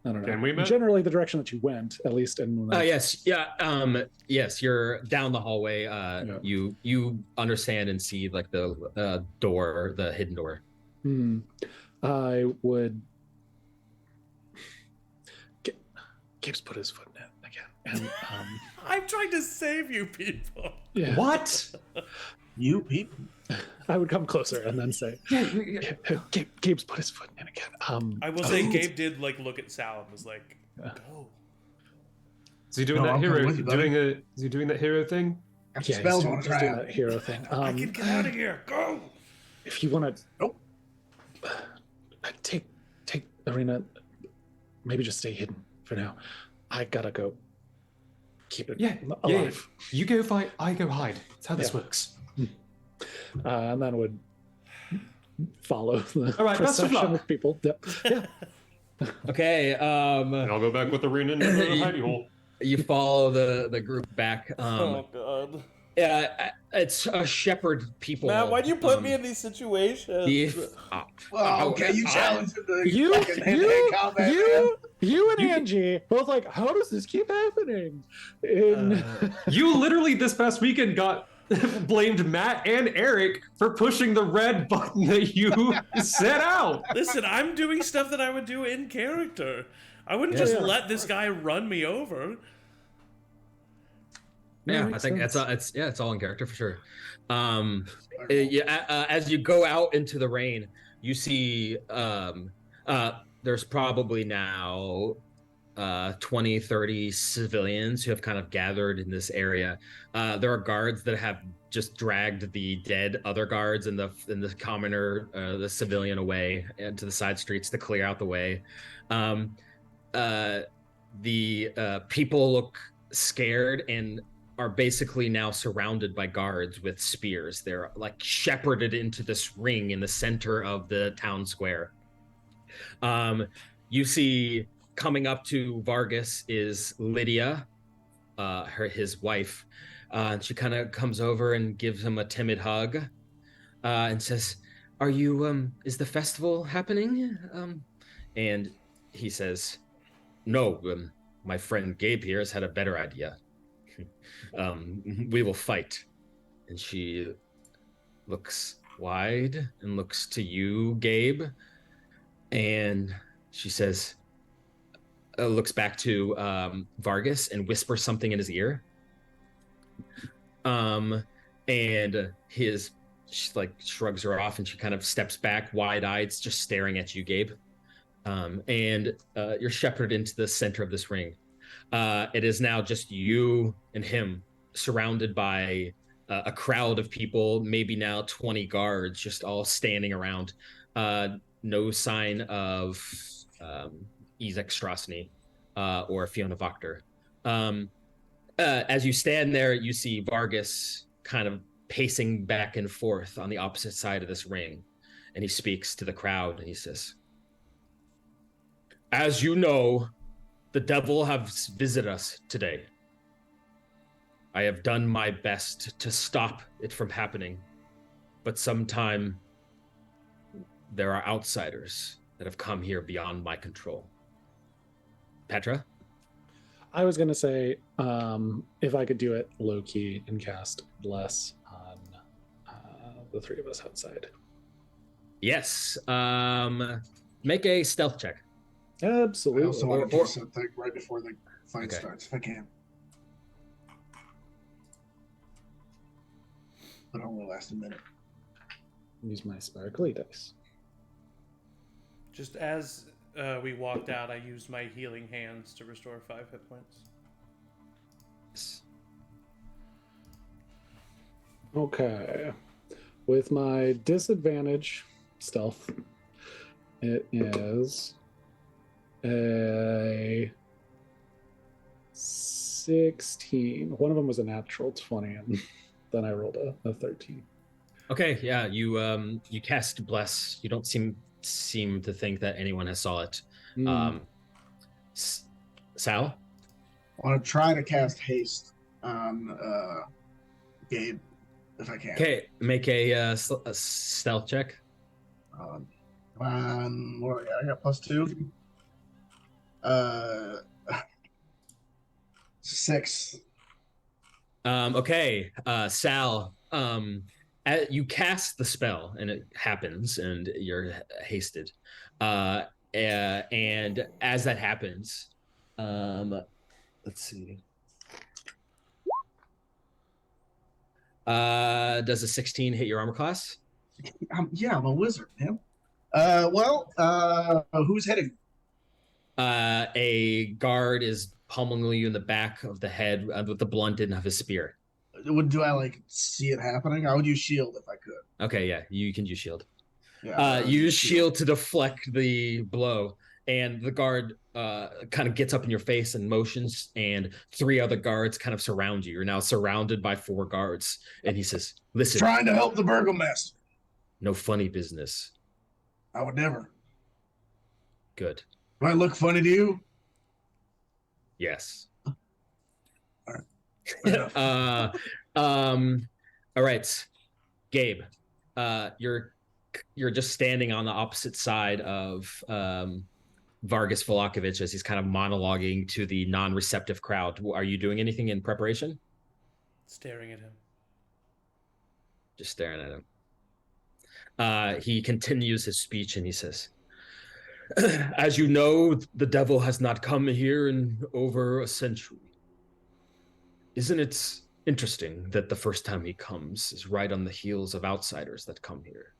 S2: I don't know.
S5: Can we, Matt?
S2: Generally, the direction that you went, at least in.
S1: Yes, yeah, yes. You're down the hallway. You understand and see like the door, the hidden door.
S2: I would. Gabe's put his foot in it again, and
S4: I'm trying to save you people.
S2: Yeah.
S5: What?
S3: You people.
S2: I would come closer and then say, Gabe's put his foot in again.
S4: I will say Gabe did like look at Sal and was like, "Go."
S5: Is he doing that hero? Is he doing that hero thing?
S2: Yeah,
S3: spells
S2: he's doing that hero thing.
S4: I can get out of here. Go.
S2: If you want to, take Arena. Maybe just stay hidden for now. I gotta go. Keep it alive.
S5: Yeah. You go fight. I go hide. That's how this works.
S2: And then would follow the
S5: all right,
S2: procession of people. Yeah.
S1: Okay.
S5: And I'll go back with Arena into the hidey hole.
S1: You follow the group back.
S4: Oh God.
S1: Yeah, it's a shepherd people.
S4: Matt, why do you put me in these situations?
S3: Well, okay, you challenged him to
S2: You and
S3: You-
S2: Angie both like, how does this keep happening?
S5: You literally this past weekend got blamed Matt and Eric for pushing the red button that you set out.
S4: Listen, I'm doing stuff that I would do in character. I wouldn't just let this guy run me over.
S1: Yeah, I think it's all in character for sure. As you go out into the rain, you see there's probably now 20, 30 civilians who have kind of gathered in this area. There are guards that have just dragged the dead other guards and the commoner, the civilian away into the side streets to clear out the way. The people look scared and are basically now surrounded by guards with spears. They're like shepherded into this ring in the center of the town square. You see coming up to Vargas is Lydia, his wife. She kind of comes over and gives him a timid hug and says, "Are you, is the festival happening?" And he says, "No, my friend Gabe here has had a better idea. We will fight." And she looks wide and looks to you, Gabe, and she says, looks back to Vargas and whispers something in his ear. And she like shrugs her off and she kind of steps back, wide-eyed, just staring at you, Gabe. And you're shepherded into the center of this ring. It is now just you and him, surrounded by a crowd of people, maybe now 20 guards, just all standing around. No sign of Izek Strasny or Fiona Wachter. As you stand there, you see Vargas kind of pacing back and forth on the opposite side of this ring. And he speaks to the crowd and he says, "As you know, the devil has visited us today. I have done my best to stop it from happening, but sometime there are outsiders that have come here beyond my control." Petra?
S2: I was gonna say, if I could do it low key and cast bless on the three of us outside.
S1: Yes. Make a stealth check.
S2: Absolutely.
S3: I also want to do something right before the fight starts, if I can. last a minute.
S2: Use my sparkly dice.
S4: Just as we walked out, I used my healing hands to restore 5 hit points.
S2: Okay. With my disadvantage stealth, it is a 16. One of them was a natural 20, and then I rolled a 13.
S1: Okay, yeah, you cast bless. You don't seem to think that anyone has saw it. Sal?
S3: I want to try to cast haste on Gabe if I can.
S1: Okay, make a stealth check.
S3: Come on, what I got +2. 6.
S1: Okay, Sal. You cast the spell, and it happens, and you're hasted. And as that happens, let's see. Does a 16 hit your armor class?
S3: Yeah, I'm a wizard, man. Who's hitting?
S1: A guard is pummeling you in the back of the head with the blunt end of his spear.
S3: Do I like see it happening? I would use shield if I could.
S1: Okay, yeah, you can use shield.
S3: Yeah,
S1: you use shield to deflect the blow, and the guard kind of gets up in your face and motions, and 3 other guards kind of surround you. You're now surrounded by 4 guards, and he says, "Listen,
S3: trying to help the burgomaster.
S1: No funny business."
S3: I would never.
S1: Good.
S3: Do I look funny to you?
S1: Yes.
S3: All right.
S1: All right, Gabe. You're just standing on the opposite side of Vargas Vlahovic as he's kind of monologuing to the non-receptive crowd. Are you doing anything in preparation?
S4: Staring at him.
S1: Just staring at him. He continues his speech and he says, "As you know, the devil has not come here in over a century. Isn't it interesting that the first time he comes is right on the heels of outsiders that come here?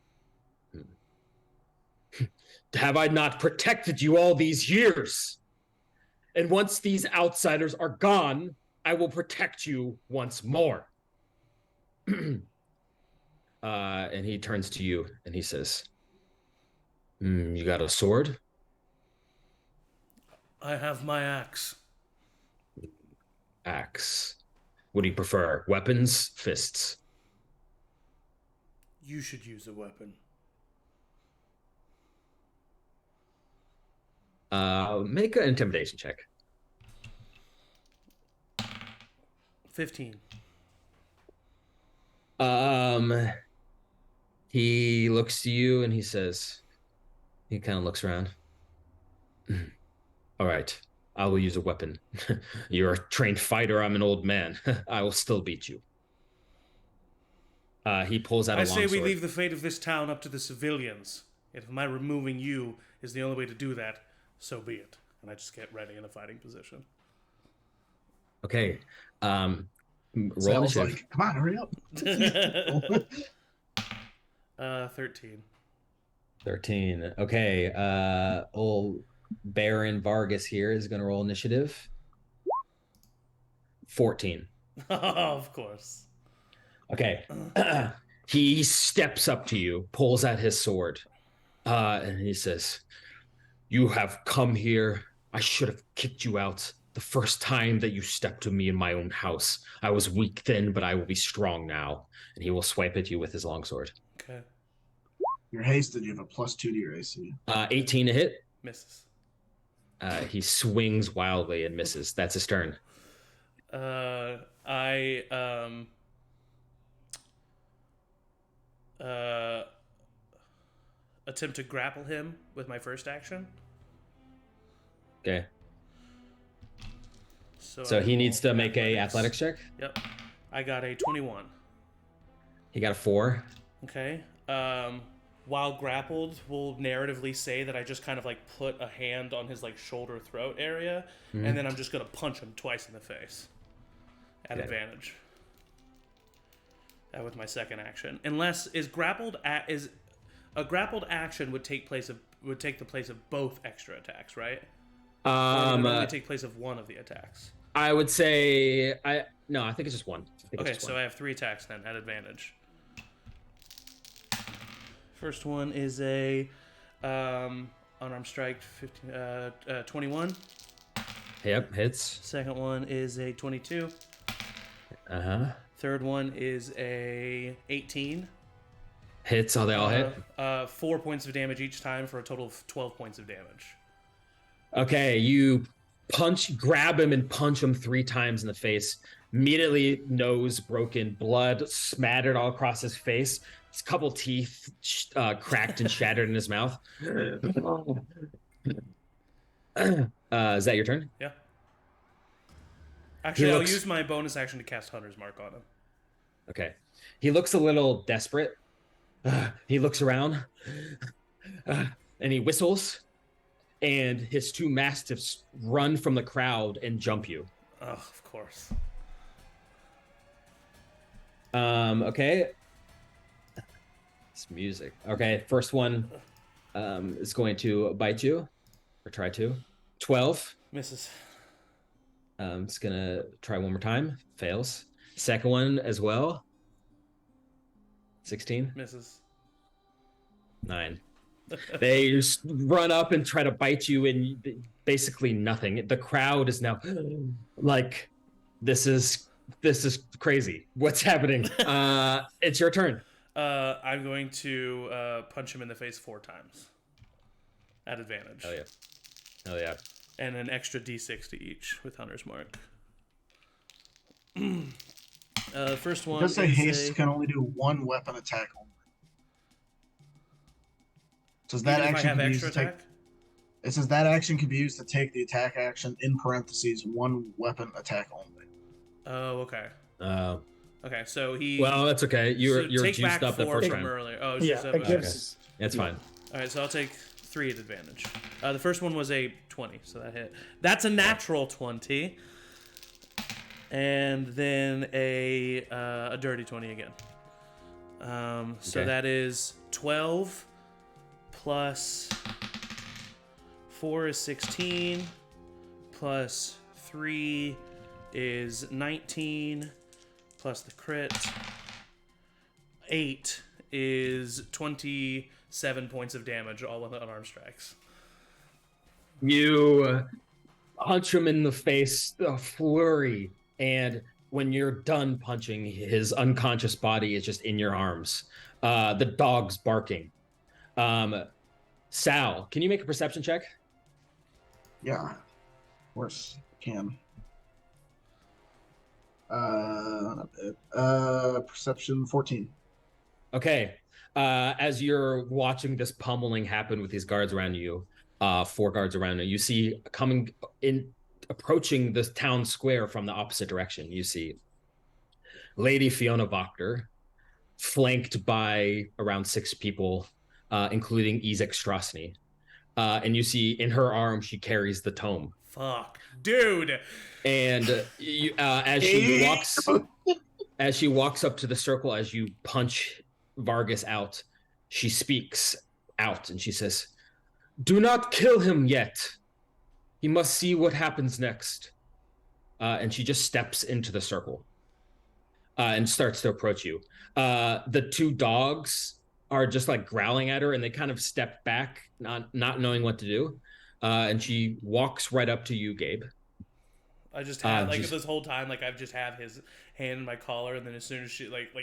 S1: Have I not protected you all these years? And once these outsiders are gone, I will protect you once more." And he turns to you and he says, "You got a sword?"
S4: I have my axe.
S1: Axe. What do you prefer? Weapons? Fists?
S4: You should use a weapon.
S1: Make an intimidation check.
S4: 15.
S1: He looks to you and he says, he kind of looks around. "All right, I will use a weapon. You're a trained fighter. I'm an old man. I will still beat you." He pulls out a longsword.
S4: I say we leave the fate of this town up to the civilians. If my removing you is the only way to do that, so be it. And I just get ready in a fighting position.
S1: Okay. Roll
S3: Sal's
S1: initiative.
S3: like, come on, hurry up.
S4: 13.
S1: 13. Okay. Old Baron Vargas here is going to roll initiative. 14.
S4: Of course.
S1: Okay. He steps up to you, pulls out his sword, and he says, "You have come here. I should have kicked you out the first time that you stepped to me in my own house. I was weak then, but I will be strong now." And he will swipe at you with his longsword.
S4: Okay.
S3: You're hasted. You have a +2 to your AC.
S1: 18 to hit.
S4: Misses.
S1: He swings wildly and misses. That's his turn.
S4: I attempt to grapple him with my first action.
S1: Okay.
S4: So
S1: he needs to make a athletics check.
S4: Yep. I got a 21.
S1: He got a 4.
S4: Okay. While grappled, we'll narratively say that I just kind of like put a hand on his like shoulder throat area, and then I'm just gonna punch him twice in the face at advantage. with my second action. Unless is a grappled action would take the place of both extra attacks, right? Or would it only take place of one of the attacks?
S1: I would say I think it's just one.
S4: Okay, so I have 3 attacks then at advantage. First one is a unarmed strike, 21.
S1: Yep, hits.
S4: Second one is a 22. Third one is a 18.
S1: Hits. They all hit.
S4: 4 points of damage each time for a total of 12 points of damage.
S1: Okay, you grab him and punch him 3 times in the face. Immediately, nose broken, blood smattered all across his face. His couple teeth cracked and shattered in his mouth. Is that your turn?
S4: Yeah. Actually, I'll use my bonus action to cast Hunter's Mark on him.
S1: Okay. He looks a little desperate. He looks around and he whistles, and his 2 mastiffs run from the crowd and jump you.
S4: Oh, of course.
S1: Okay. It's music. Okay, first one is going to bite you, or try to. 12.
S4: Misses.
S1: It's gonna try one more time. Fails. Second one as well. 16.
S4: Misses.
S1: 9. They just run up and try to bite you, and basically nothing. The crowd is now like, this is crazy. What's happening? It's your turn.
S4: I'm going to punch him in the face 4 times at advantage.
S1: Hell yeah.
S4: And an extra d6 to each with Hunter's Mark. First one.
S3: Does say haste can only do 1 weapon attack only. Says that action can be used to take. It says that action can be used to take the attack action in parentheses 1 weapon attack only.
S4: Oh, okay. Okay, so he.
S1: Well, that's okay. You're juiced up the first time.
S4: Earlier. Oh,
S2: yeah,
S4: it
S2: gives.
S1: Okay. That's fine.
S4: All right, so I'll take 3 at advantage. The first one was a 20, so that hit. That's a natural 20, and then a dirty 20 again. So that is 12 plus 4 is 16 plus 3 is 19 plus the crit. 8 is 27 points of damage, all with unarmed strikes.
S1: You punch him in the face, a flurry, and when you're done punching, his unconscious body is just in your arms. The dog's barking. Sal, can you make a perception check?
S3: Yeah, of course I can. Not bad. Perception 14.
S1: Okay. As you're watching this pummeling happen with these guards around you, 4 guards around you, you see approaching the town square from the opposite direction. You see Lady Fiona Wachter, flanked by around 6 people, including Ezek Strasny. And you see in her arm, she carries the tome.
S4: Fuck, dude.
S1: And as she walks up to the circle, as you punch Vargas out, she speaks out and she says, "Do not kill him yet. He must see what happens next." And she just steps into the circle and starts to approach you. The 2 dogs are just like growling at her, and they kind of step back, not knowing what to do. And she walks right up to you, Gabe.
S4: I just have this whole time, like I've just have his hand in my collar, and then as soon as she like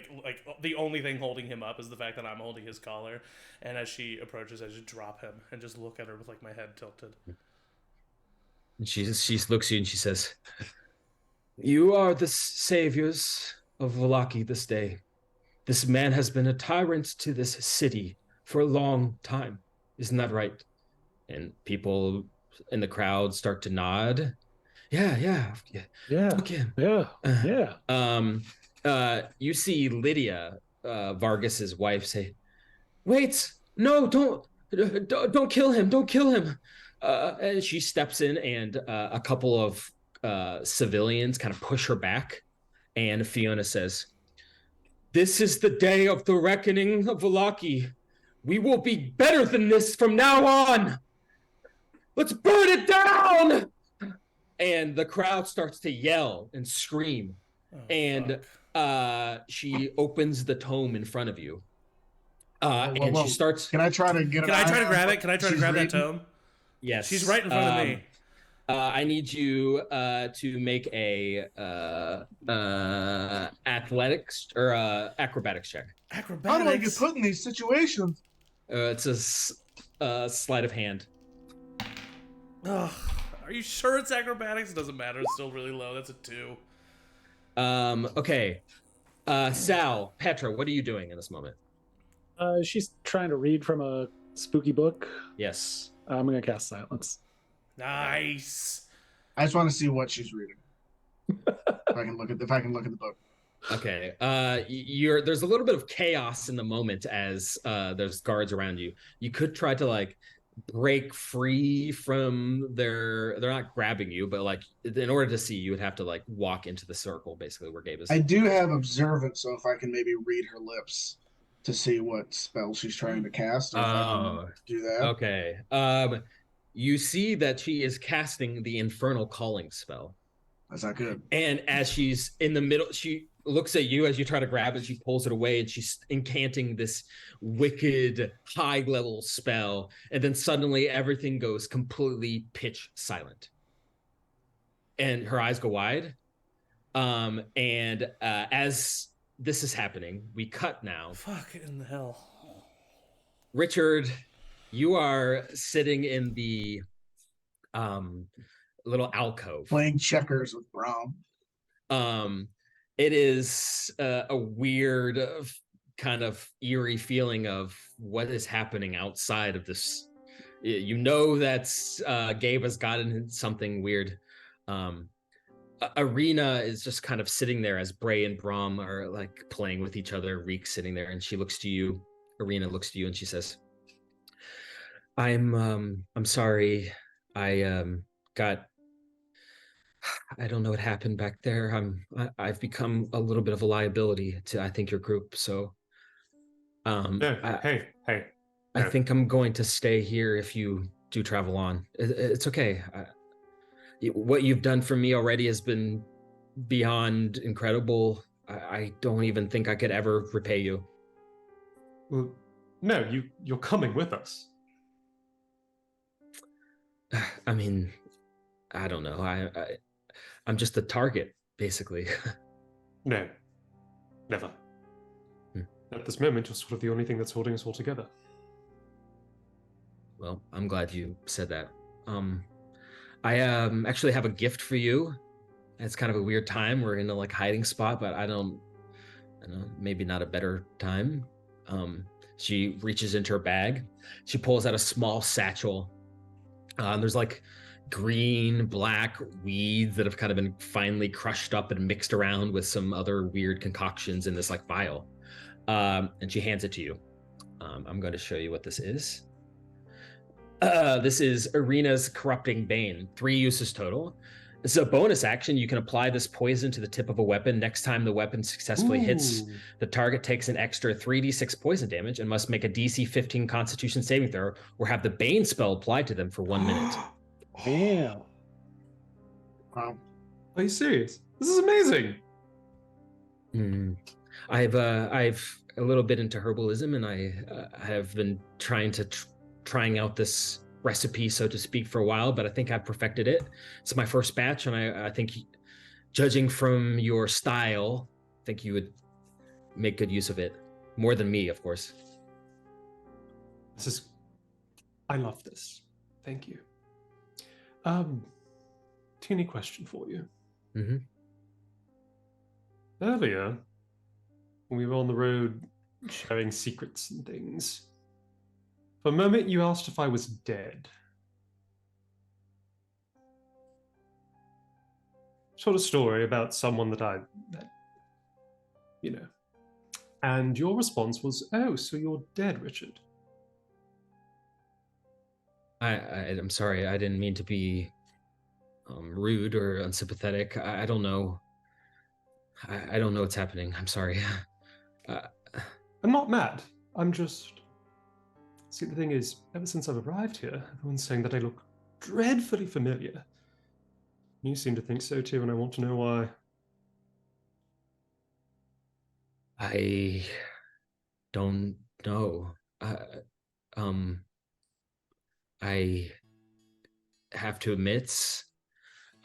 S4: the only thing holding him up is the fact that I'm holding his collar, and as she approaches, I just drop him and just look at her with like my head tilted.
S1: And she looks at you and she says, "You are the saviors of Vallaki this day. This man has been a tyrant to this city for a long time. Isn't that right?" And people in the crowd start to nod. Yeah. Okay.
S2: Yeah.
S1: You see Lydia, Vargas's wife, say, "Wait, no, don't kill him. Don't kill him." And she steps in, and a couple of civilians kind of push her back. And Fiona says, This is the day of the reckoning of Vallaki. We will be better than this from now on. Let's burn it down! And the crowd starts to yell and scream. She opens the tome in front of you. And she starts...
S3: Can I try to get it?
S4: Can I try to grab it? Can I try to grab that tome?
S1: Yes.
S4: She's right in front of me.
S1: I need you to make a athletics or acrobatics check.
S4: Acrobatics?
S3: How do I get put in these situations?
S1: It's a sleight of hand.
S4: Ugh. Are you sure it's acrobatics? It doesn't matter. It's still really low. That's a 2.
S1: Okay. Sal, Petra, what are you doing in this moment?
S2: She's trying to read from a spooky book.
S1: Yes.
S2: I'm going to cast Silence.
S4: Nice.
S3: I just want to see what she's reading. if I can look at the book.
S1: Okay. There's a little bit of chaos in the moment as there's guards around you. You could try to like break free from they're not grabbing you, but like in order to see you would have to like walk into the circle basically where Gabe is.
S3: I do have observance, so if I can maybe read her lips to see what spell she's trying to cast. If I can do that.
S1: Okay. You see that she is casting the Infernal Calling spell.
S3: That's not good.
S1: And as she's in the middle, she looks at you as you try to grab it. She pulls it away and she's incanting this wicked high-level spell. And then suddenly everything goes completely pitch silent. And her eyes go wide. As this is happening, we cut now.
S4: Fuck in the hell.
S1: Richard, you are sitting in the little alcove.
S3: Playing checkers with Brom.
S1: It is a weird kind of eerie feeling of what is happening outside of this. You know that's Gabe has gotten something weird. Arena is just kind of sitting there as Bray and Brom are like playing with each other. Reek's sitting there and she looks to you. Arena looks to you and she says, I'm sorry. I don't know what happened back there. I've become a little bit of a liability to, I think, your group. So,
S5: Hey.
S1: I think I'm going to stay here if you do travel on. It's okay. What you've done for me already has been beyond incredible. I don't even think I could ever repay you.
S5: Well, no, you're coming with us.
S1: I mean, I don't know. I'm just a target, basically.
S5: No, never. At this moment, you're sort of the only thing that's holding us all together.
S1: Well, I'm glad you said that. I actually have a gift for you. It's kind of a weird time. We're in a like hiding spot, but I don't know, maybe not a better time. She reaches into her bag. She pulls out a small satchel. There's like green, black weeds that have kind of been finely crushed up and mixed around with some other weird concoctions in this like vial. And she hands it to you. I'm going to show you what this is. This is Arena's Corrupting Bane. 3 uses total. This is a bonus action. You can apply this poison to the tip of a weapon. Next time the weapon successfully hits, the target takes an extra 3d6 poison damage and must make a DC 15 Constitution saving throw or have the Bane spell applied to them for 1 minute.
S2: Damn.
S3: Wow.
S5: Are you serious? This is amazing.
S1: I've a little bit into herbalism, and I have been trying out this recipe, so to speak, for a while, but I think I've perfected it. It's my first batch, and I think, judging from your style, I think you would make good use of it. More than me, of course.
S5: I love this. Thank you. Teeny question for you.
S1: Mm-hmm.
S5: Earlier, when we were on the road sharing secrets and things, for a moment you asked if I was dead. Told a story about someone that I met, and your response was, "Oh, so you're dead, Richard."
S1: I'm sorry. I didn't mean to be rude or unsympathetic. I don't know. I don't know what's happening. I'm sorry.
S5: I'm not mad. I'm just... See, the thing is, ever since I've arrived here, everyone's saying that I look dreadfully familiar. You seem to think so too, and I want to know why.
S1: I don't know. I have to admit,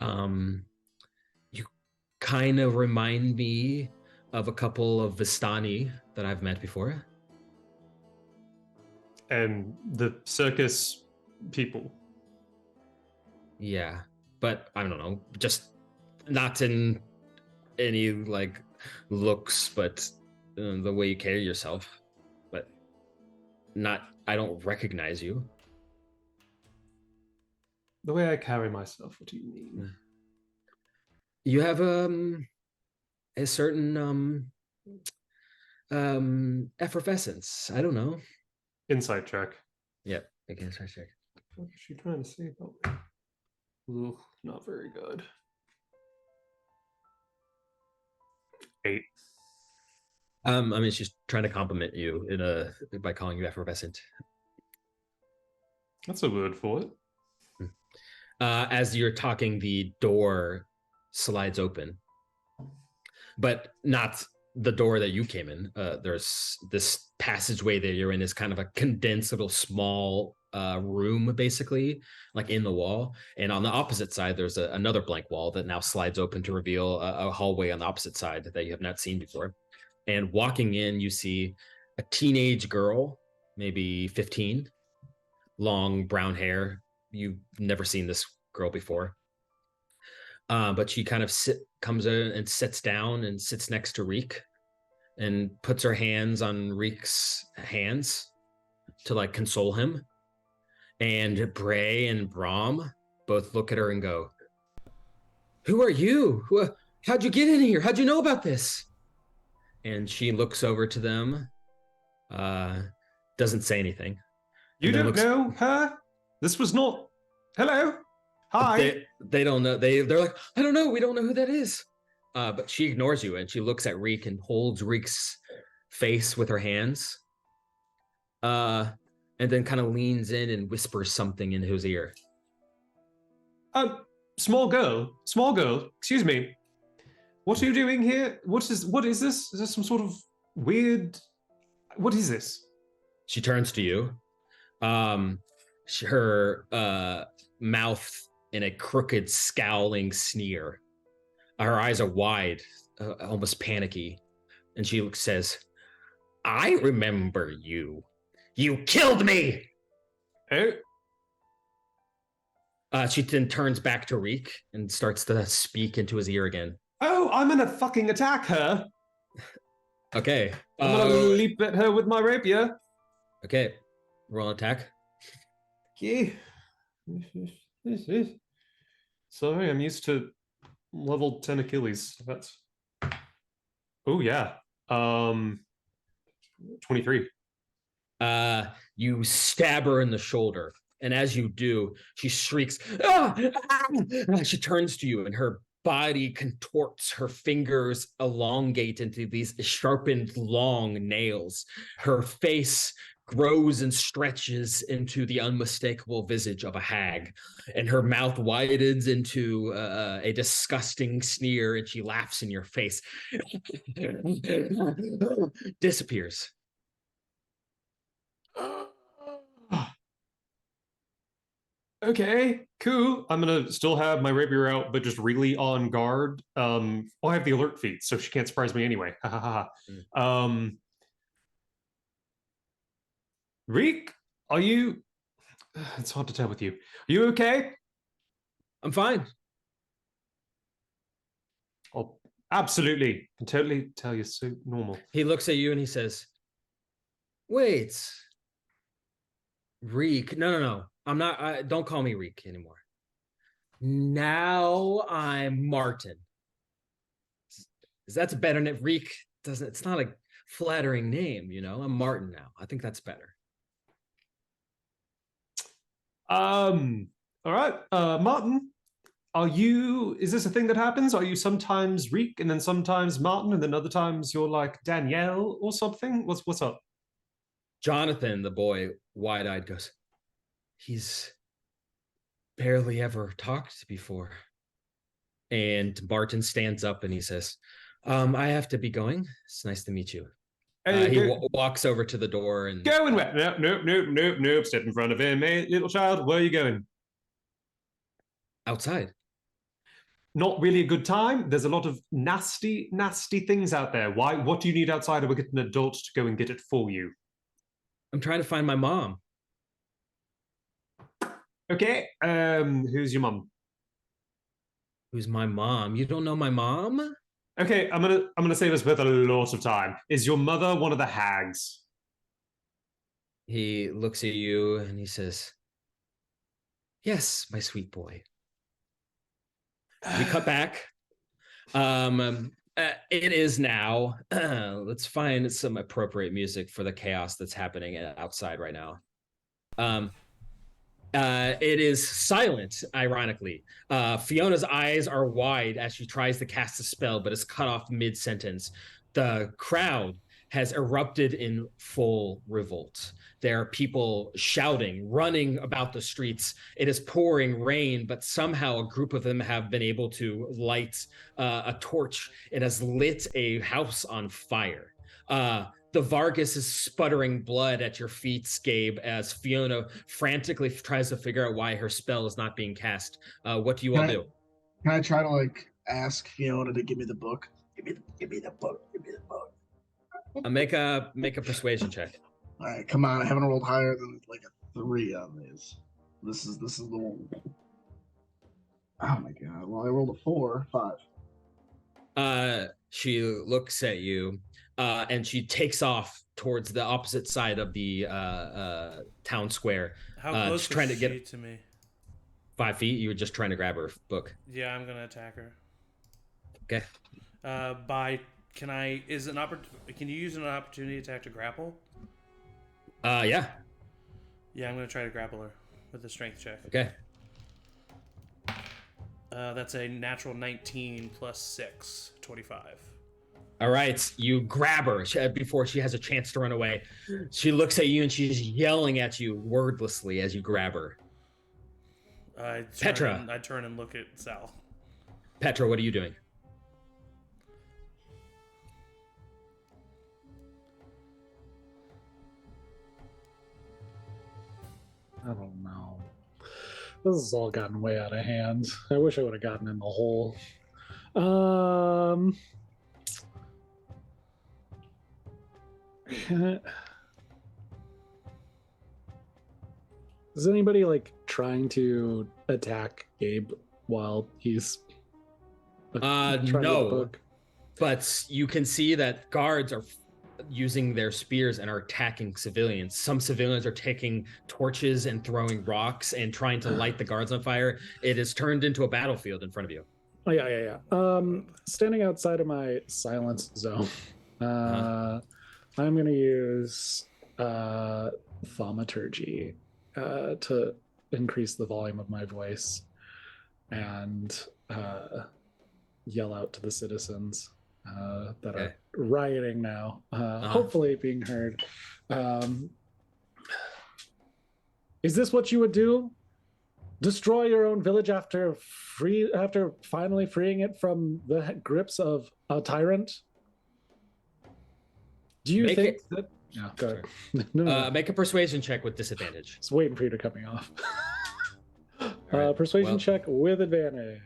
S1: you kind of remind me of a couple of Vistani that I've met before.
S5: And the circus people.
S1: Yeah, but I don't know, just not in any like looks, but the way you carry yourself. But I don't recognize you.
S5: The way I carry myself, what do you mean?
S1: You have a certain effervescence. I don't know.
S5: Insight check.
S1: Yep, make an insight check.
S5: What is she trying to say about me? Ooh, not very good. 8.
S1: I mean, she's trying to compliment you by calling you effervescent.
S5: That's a word for it.
S1: As you're talking, the door slides open, but not the door that you came in. There's this passageway that you're in is kind of a condensed little small room, basically, like in the wall. And on the opposite side, there's another blank wall that now slides open to reveal a hallway on the opposite side that you have not seen before. And walking in, you see a teenage girl, maybe 15, long brown hair. You've never seen this girl before. But she kind of comes in and sits down and sits next to Reek and puts her hands on Reek's hands to like console him. And Bray and Brahm both look at her and go, "Who are you? How'd you get in here? How'd you know about this?" And she looks over to them, doesn't say anything.
S5: You don't know her? This was not... Hello? Hi?
S1: They don't know. They're like, "I don't know. We don't know who that is." But she ignores you and she looks at Reek and holds Reek's face with her hands. And then kind of leans in and whispers something in his ear.
S5: Small girl, excuse me. What are you doing here? What is this? Is this some sort of weird... What is this?
S1: She turns to you. Her mouth in a crooked, scowling sneer. Her eyes are wide, almost panicky. And she says, "I remember you. You killed me!"
S5: Oh?
S1: She then turns back to Reek and starts to speak into his ear again.
S5: Oh, I'm gonna fucking attack her.
S1: Okay.
S5: I'm gonna leap at her with my rapier.
S1: Okay. Roll an attack.
S5: Yeah. Sorry, I'm used to level 10 Achilles. That's... Oh, yeah. 23.
S1: You stab her in the shoulder. And as you do, she shrieks, "Ah! Ah!" She turns to you and her body contorts, her fingers elongate into these sharpened long nails. Her face grows and stretches into the unmistakable visage of a hag, and her mouth widens into a disgusting sneer, and she laughs in your face. Disappears.
S5: Okay, cool. I'm gonna still have my rapier out, but just really on guard. I have the alert feat, so she can't surprise me anyway. Ha ha ha. Reek, are you... It's hard to tell with you. Are you okay?
S1: I'm fine.
S5: Oh, absolutely. I can totally tell you're so normal.
S1: He looks at you and he says, "Wait. Reek. No. I'm not. Don't call me Reek anymore. Now I'm Martin. That's better than Reek. Doesn't. It's not a flattering name, you know. I'm Martin now. I think that's better."
S5: All right, Martin. Is this a thing that happens? Are you sometimes Reek and then sometimes Martin and then other times you're like Danielle or something? What's up?
S1: Jonathan, the boy, wide-eyed, goes, he's barely ever talked before. And Martin stands up and he says, I have to be going. It's nice to meet you. He walks over to the door and...
S5: Going where? Nope. Step in front of him. Hey, little child, where are you going?
S1: Outside.
S5: Not really a good time. There's a lot of nasty things out there. Why? What do you need outside? Or we'll get an adult to go and get it for you.
S1: I'm trying to find my mom.
S5: Okay. Who's your mom?
S1: Who's my mom? You don't know my mom?
S5: Okay, I'm gonna say this with a lot of time. Is your mother one of the hags?
S1: He looks at you and he says, yes, my sweet boy. We cut back. It is now. Let's find some appropriate music for the chaos that's happening outside right now. It is silent, ironically. Fiona's eyes are wide as she tries to cast a spell, but is cut off mid-sentence. The crowd has erupted in full revolt. There are people shouting, running about the streets. It is pouring rain, but somehow a group of them have been able to light a torch. It has lit a house on fire. The Vargas is sputtering blood at your feet, Gabe, as Fiona frantically tries to figure out why her spell is not being cast. What do you all do?
S3: Can I try to ask Fiona to give me the book? Give me the book.
S1: Make a persuasion check.
S3: All right, come on. I haven't rolled higher than a 3 on these. This is the one. Oh my god. Well, I rolled a 4, 5.
S1: She looks at you. And she takes off towards the opposite side of the town square.
S4: How close
S1: trying
S4: is
S1: to
S4: she
S1: get
S4: to me?
S1: 5 feet. You were just trying to grab her book.
S4: Yeah, I'm gonna attack her.
S1: Okay.
S4: Can you use an opportunity attack to grapple?
S1: Yeah.
S4: Yeah, I'm gonna try to grapple her with a strength check.
S1: Okay.
S4: That's a natural 19 plus 6, 25.
S1: All right, you grab her before she has a chance to run away. She looks at you and she's yelling at you wordlessly as you grab her. Petra.
S4: I turn and look at Sal.
S1: Petra, what are you doing?
S2: I don't know. This has all gotten way out of hand. I wish I would have gotten in the hole. Is anybody trying to attack Gabe while he's trying to get the
S1: no,
S2: book?
S1: But you can see that guards are using their spears and are attacking civilians. Some civilians are taking torches and throwing rocks and trying to light the guards on fire. It has turned into a battlefield in front of you.
S2: Oh yeah. Standing outside of my silence zone, I'm going to use thaumaturgy to increase the volume of my voice and yell out to the citizens that are rioting now, hopefully being heard. Is this what you would do? Destroy your own village after finally freeing it from the grips of a tyrant? Do you think that? Yeah, go ahead. No.
S1: Make a persuasion check with disadvantage.
S2: Just waiting for you to cut me off. Persuasion check with advantage.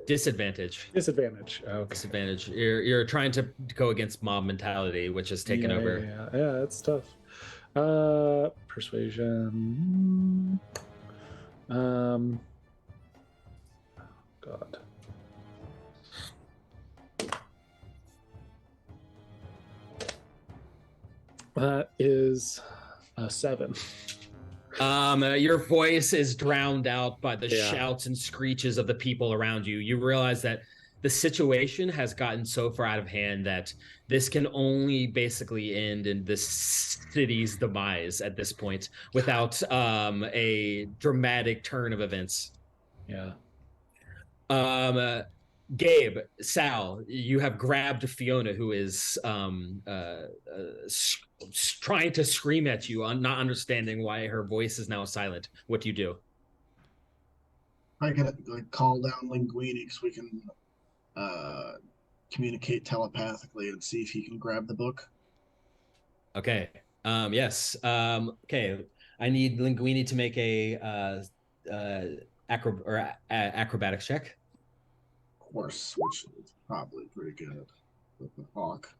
S1: Disadvantage.
S2: Okay.
S1: Disadvantage. You're trying to go against mob mentality, which has taken over.
S2: Yeah, it's tough. Persuasion. God. That is a 7.
S1: Your voice is drowned out by the shouts and screeches of the people around you. You realize that the situation has gotten so far out of hand that this can only basically end in this city's demise at this point without a dramatic turn of events.
S2: Yeah.
S1: Gabe, Sal, you have grabbed Fiona, who is trying to scream at you, not understanding why her voice is now silent. What do you do?
S3: I gotta call down Linguini so we can communicate telepathically and see if he can grab the book.
S1: Okay. Yes. Okay. I need Linguini to make a acrobatics check.
S3: Of course, which is probably pretty good with the hawk.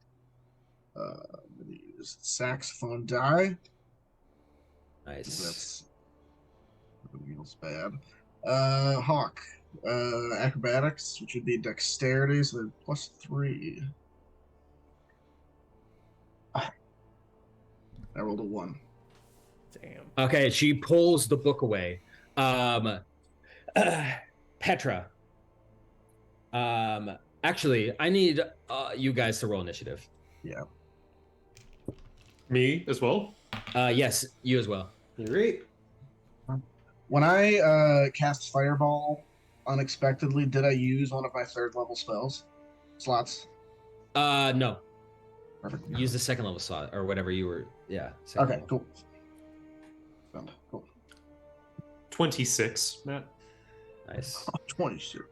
S3: I'm gonna use saxophone die.
S1: Nice.
S3: That's feels bad. Hawk. Acrobatics, which would be dexterity, so they're +3. I rolled a 1.
S4: Damn.
S1: Okay, she pulls the book away. Petra. Actually, I need you guys to roll initiative.
S3: Yeah.
S5: Me as well?
S1: Yes, you as well.
S5: Great.
S3: When I cast Fireball unexpectedly, did I use one of my 3rd level spells slots?
S1: No.
S3: Perfect.
S1: Use the 2nd level slot or whatever you were. Yeah.
S3: Okay,
S1: level.
S3: Cool.
S5: 26, Matt.
S1: Nice.
S3: 26.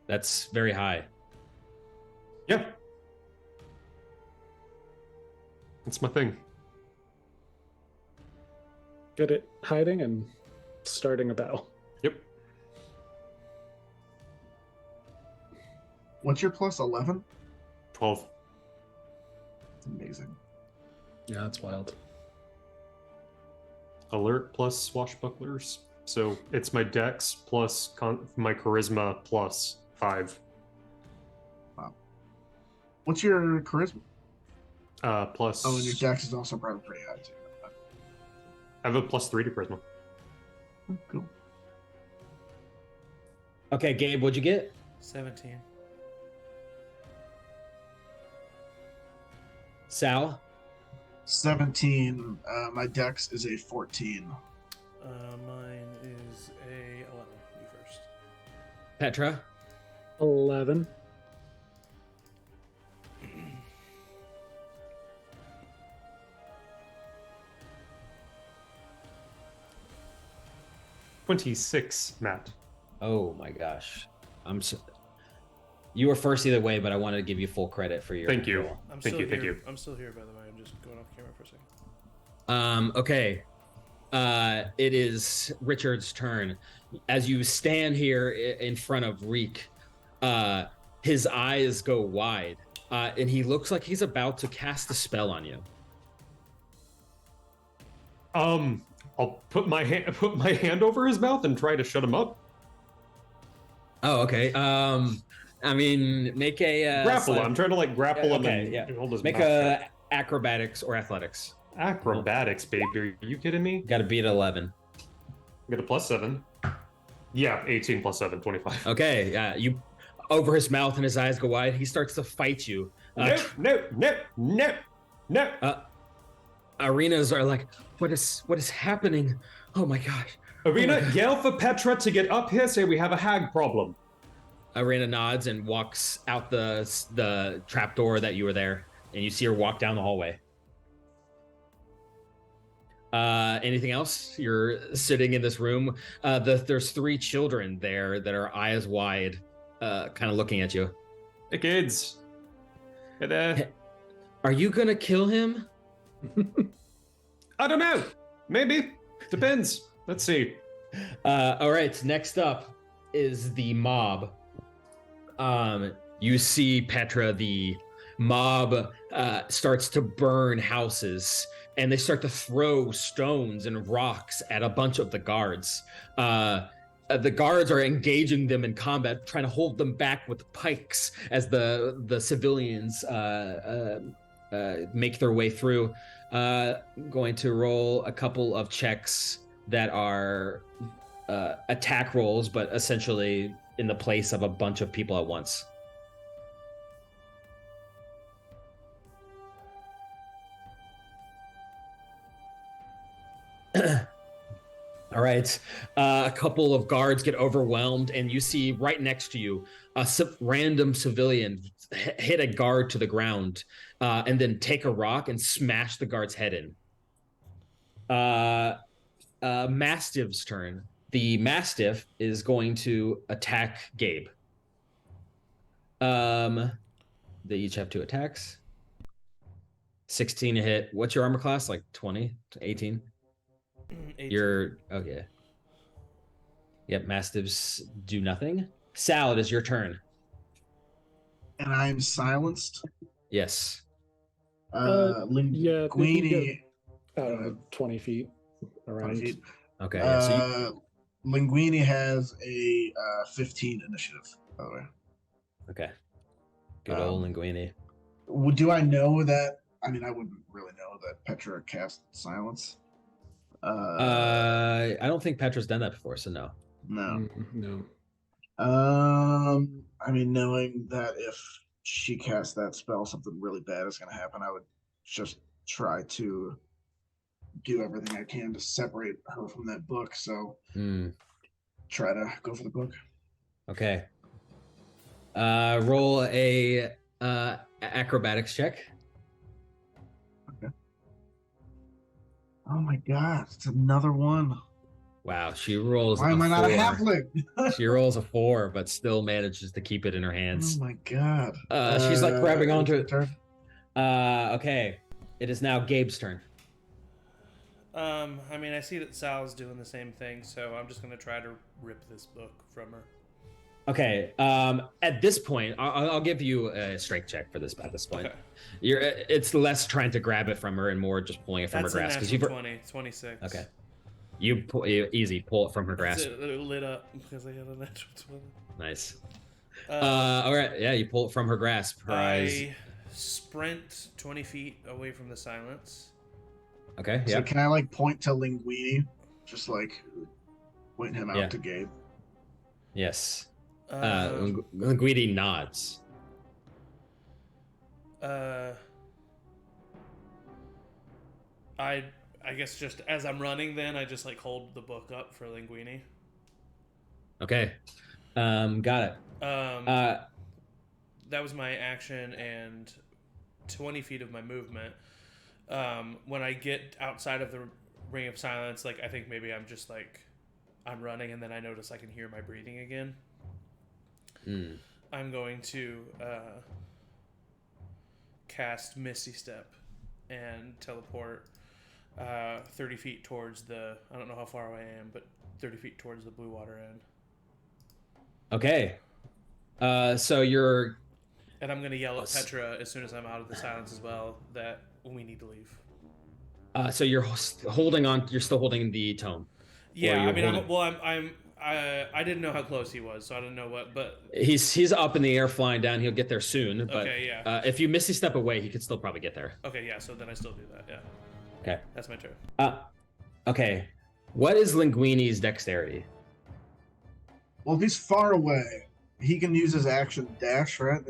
S1: That's very high.
S5: Yeah. That's my thing.
S2: Good at hiding and starting a battle.
S5: Yep.
S3: What's your plus 11?
S5: 12.
S3: That's amazing.
S2: Yeah, that's wild.
S5: Alert plus swashbucklers. So it's my dex plus my charisma plus 5.
S3: Wow. What's your charisma?
S5: Plus.
S3: Oh, and your dex is also probably pretty high too.
S5: I have a +3 to charisma.
S3: Oh, cool.
S1: Okay, Gabe, what'd you get?
S4: 17.
S1: Sal?
S3: 17. My dex is a 14.
S4: Mine is a 11. You first.
S1: Petra?
S2: 11.
S5: $26, Matt.
S1: Oh my gosh. You were first either way, but I wanted to give you full credit for your
S5: Thank you.
S1: roll.
S5: Thank you.
S4: I'm still here, by the way. I'm just going off camera for a second.
S1: Okay. It is Richard's turn. As you stand here in front of Reek, his eyes go wide, and he looks like he's about to cast a spell on you.
S5: I'll put my hand over his mouth and try to shut him up.
S1: Oh, okay. I mean, make a
S5: grapple. I'm trying to grapple him
S1: okay,
S5: and
S1: yeah.
S5: hold his
S1: Make
S5: mouth
S1: a
S5: shut.
S1: acrobatics or athletics.
S5: Acrobatics, baby. Are you kidding me?
S1: Got to beat 11.
S5: I got a +7. Yeah, 18 + 7, 25.
S1: Okay, yeah. You over his mouth and his eyes go wide. He starts to fight you.
S5: No.
S1: Arenas are like, what is happening? Oh my gosh.
S5: Arena, yell for Petra to get up here. Say we have a hag problem.
S1: Arena nods and walks out the trapdoor that you were there, and you see her walk down the hallway. Anything else? You're sitting in this room. There's 3 children there that are eyes wide, kind of looking at you.
S5: Hey kids. Hey there.
S1: Are you gonna kill him?
S5: I don't know. Maybe. Depends. Let's see.
S1: All right. Next up is the mob. You see Petra. The mob starts to burn houses, and they start to throw stones and rocks at a bunch of the guards. The guards are engaging them in combat, trying to hold them back with pikes as the civilians make their way through. Going to roll a couple of checks that are attack rolls, but essentially in the place of a bunch of people at once. All right. A couple of guards get overwhelmed, and you see right next to you a random civilian hit a guard to the ground, and then take a rock and smash the guard's head in. Mastiff's turn. The Mastiff is going to attack Gabe. They each have 2 attacks. 16 to hit. What's your armor class? Like 20? 18?
S4: 18.
S1: You're okay. Yep, Mastiffs do nothing. Sal, it is your turn.
S3: And I'm silenced.
S1: Yes.
S3: Linguini.
S2: 20 feet around.
S3: 20 feet.
S1: Okay. Yeah, so
S3: Linguini has a 15 initiative, by the way.
S1: okay. Good old Linguini.
S3: Do I know that? I mean, I wouldn't really know that Petra cast silence.
S1: I don't think Petra's done that before, so no.
S3: No.
S2: No.
S3: I mean, knowing that if she casts that spell, something really bad is going to happen, I would just try to do everything I can to separate her from that book. So try to go for the book.
S1: Okay. Roll a acrobatics check.
S3: Okay. Oh my god, it's another one.
S1: Wow, she rolls.
S3: Why am I not a
S1: 4.
S3: halfling?
S1: She rolls a 4, but still manages to keep it in her hands.
S3: Oh my god.
S1: She's like grabbing onto it.
S3: Turn.
S1: Okay. It is now Gabe's turn.
S4: I mean, I see that Sal's doing the same thing, so I'm just gonna try to rip this book from her.
S1: Okay. At this point, I'll give you a strength check for this. At this point,
S4: Okay.
S1: It's less trying to grab it from her and more just pulling it from
S4: That's
S1: her
S4: a
S1: grasp.
S4: natural 20, 26.
S1: Okay. You pull it from her grasp.
S4: It lit up because I had a natural 20.
S1: Nice. All right. Yeah, you pull it from her grasp. Her eyes.
S4: I sprint 20 feet away from the silence.
S1: Okay.
S3: So
S1: Yeah.
S3: can I like point to Linguini? Just like point him out
S1: Yeah.
S3: to Gabe.
S1: Yes. Linguini nods.
S4: I guess just as I'm running, then I just like hold the book up for Linguini.
S1: Okay. Got it.
S4: That was my action and 20 feet of my movement. When I get outside of the ring of silence, like I think maybe I'm just like I'm running, and then I notice I can hear my breathing again. I'm going to cast Misty Step and teleport 30 feet towards the, I don't know how far away I am, but 30 feet towards the blue water end.
S1: Okay. So you're...
S4: And I'm going to yell at Petra as soon as I'm out of the silence as well that we need to leave.
S1: So you're holding on, you're still holding the tome.
S4: Yeah, I mean, I didn't know how close he was, so I didn't know what, but...
S1: He's up in the air flying down. He'll get there soon, but
S4: okay, yeah.
S1: If you Misty Step away, he could still probably get there.
S4: Okay, yeah, so then I still do that, yeah.
S1: Okay.
S4: That's my turn.
S1: Okay. What is Linguini's dexterity?
S3: Well, if he's far away, he can use his action dash, right?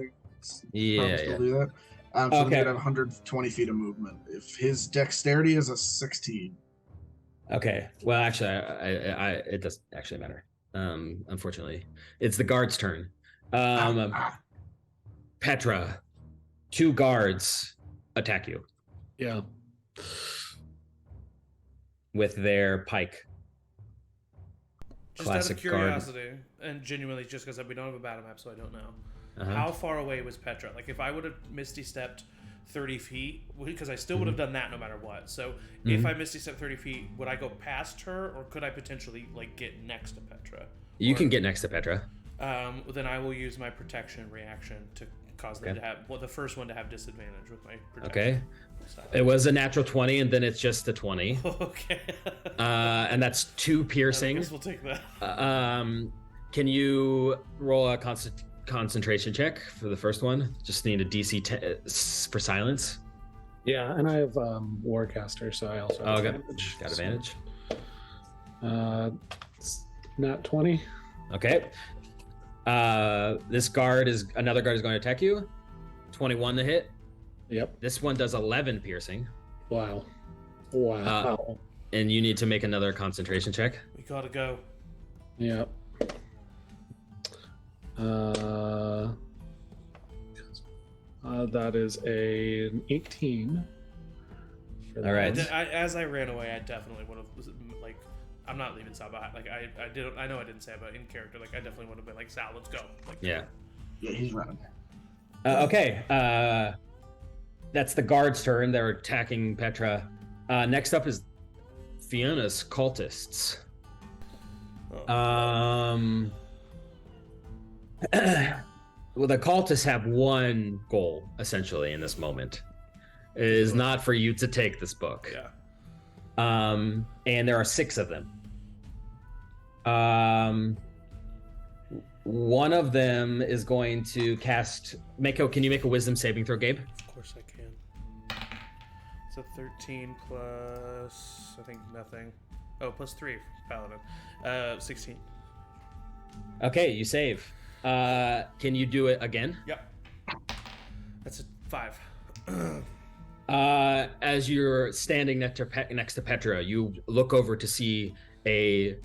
S1: Yeah.
S3: Still do that. So
S1: Okay.
S3: he could have 120 feet of movement. If his dexterity is a 16.
S1: Okay. Well, actually, it doesn't actually matter. Unfortunately, it's the guard's turn. Petra, 2 guards attack you.
S2: Yeah.
S1: With their pike.
S4: Just
S1: Classic
S4: out of curiosity, and genuinely just because we don't have a battle map, so I don't know. How far away was Petra? Like, if I would have Misty Stepped 30 feet, because I still would have done that no matter what. So, if I Misty Step 30 feet, would I go past her, or could I potentially, like, get next to Petra?
S1: You can get next to Petra.
S4: Then I will use my protection reaction to cause them to have, the first one to have disadvantage with my protection.
S1: Okay. It was a natural 20, and then it's just a 20.
S4: Okay.
S1: And that's 2 piercing.
S4: I guess we'll take that.
S1: Can you roll a concentration check for the first one? Just need a DC 10 for silence.
S2: Yeah, and I have Warcaster, so I also have advantage.
S1: Got advantage.
S2: It's not 20.
S1: Okay. Another guard is going to attack you. 21 to hit.
S2: Yep.
S1: This one does 11 piercing.
S2: Wow.
S1: And you need to make another concentration check.
S4: We gotta go.
S2: Yeah. That is an 18.
S1: All right.
S4: As I ran away, I definitely would have, like, I'm not leaving Sal behind. Like, I know I didn't say it, but in character, like, I definitely would have been like, Sal, let's go. Like,
S1: Yeah.
S3: Yeah, he's running.
S1: Okay. That's the guard's turn. They're attacking Petra. Next up is Fiona's cultists. Well, the cultists have one goal, essentially, in this moment. It is not for you to take this book.
S4: Yeah.
S1: And there are 6 of them. One of them is going to cast... Can you make a wisdom saving throw, Gabe?
S4: Of course I can. It's a 13 plus, I think, nothing. Oh, plus 3 Paladin. 16.
S1: Okay, you save. Can you do it again?
S4: Yep. That's a 5.
S1: As you're standing next to Petra, you look over to see a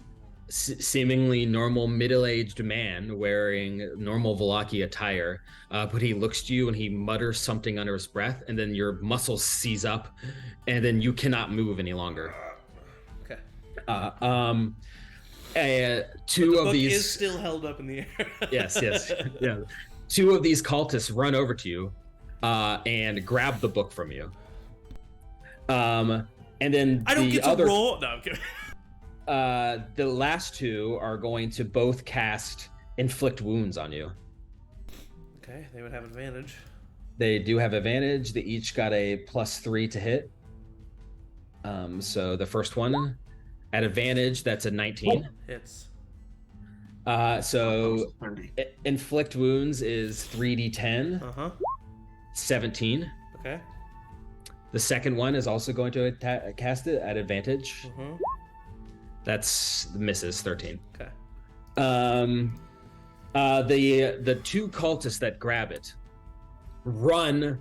S1: seemingly normal middle-aged man wearing normal Velaki attire, but he looks to you and he mutters something under his breath, and then your muscles seize up, and then you cannot move any longer.
S4: Okay.
S1: Two of
S4: book
S1: these
S4: is still held up in the air.
S1: yes, yeah. 2 of these cultists run over to you and grab the book from you. And then
S4: I don't
S1: the
S4: get
S1: other,
S4: to roll. No, I'm kidding.
S1: The last 2 are going to both cast inflict wounds on you.
S4: Okay, they would have advantage.
S1: They do have advantage. They each got a +3 to hit. So the first one at advantage, that's a 19.
S4: Hits.
S1: So
S3: 30.
S1: inflict wounds is 3d10. 17.
S4: Okay.
S1: The second one is also going to cast it at advantage. That's misses 13.
S4: Okay.
S1: The 2 cultists that grab it run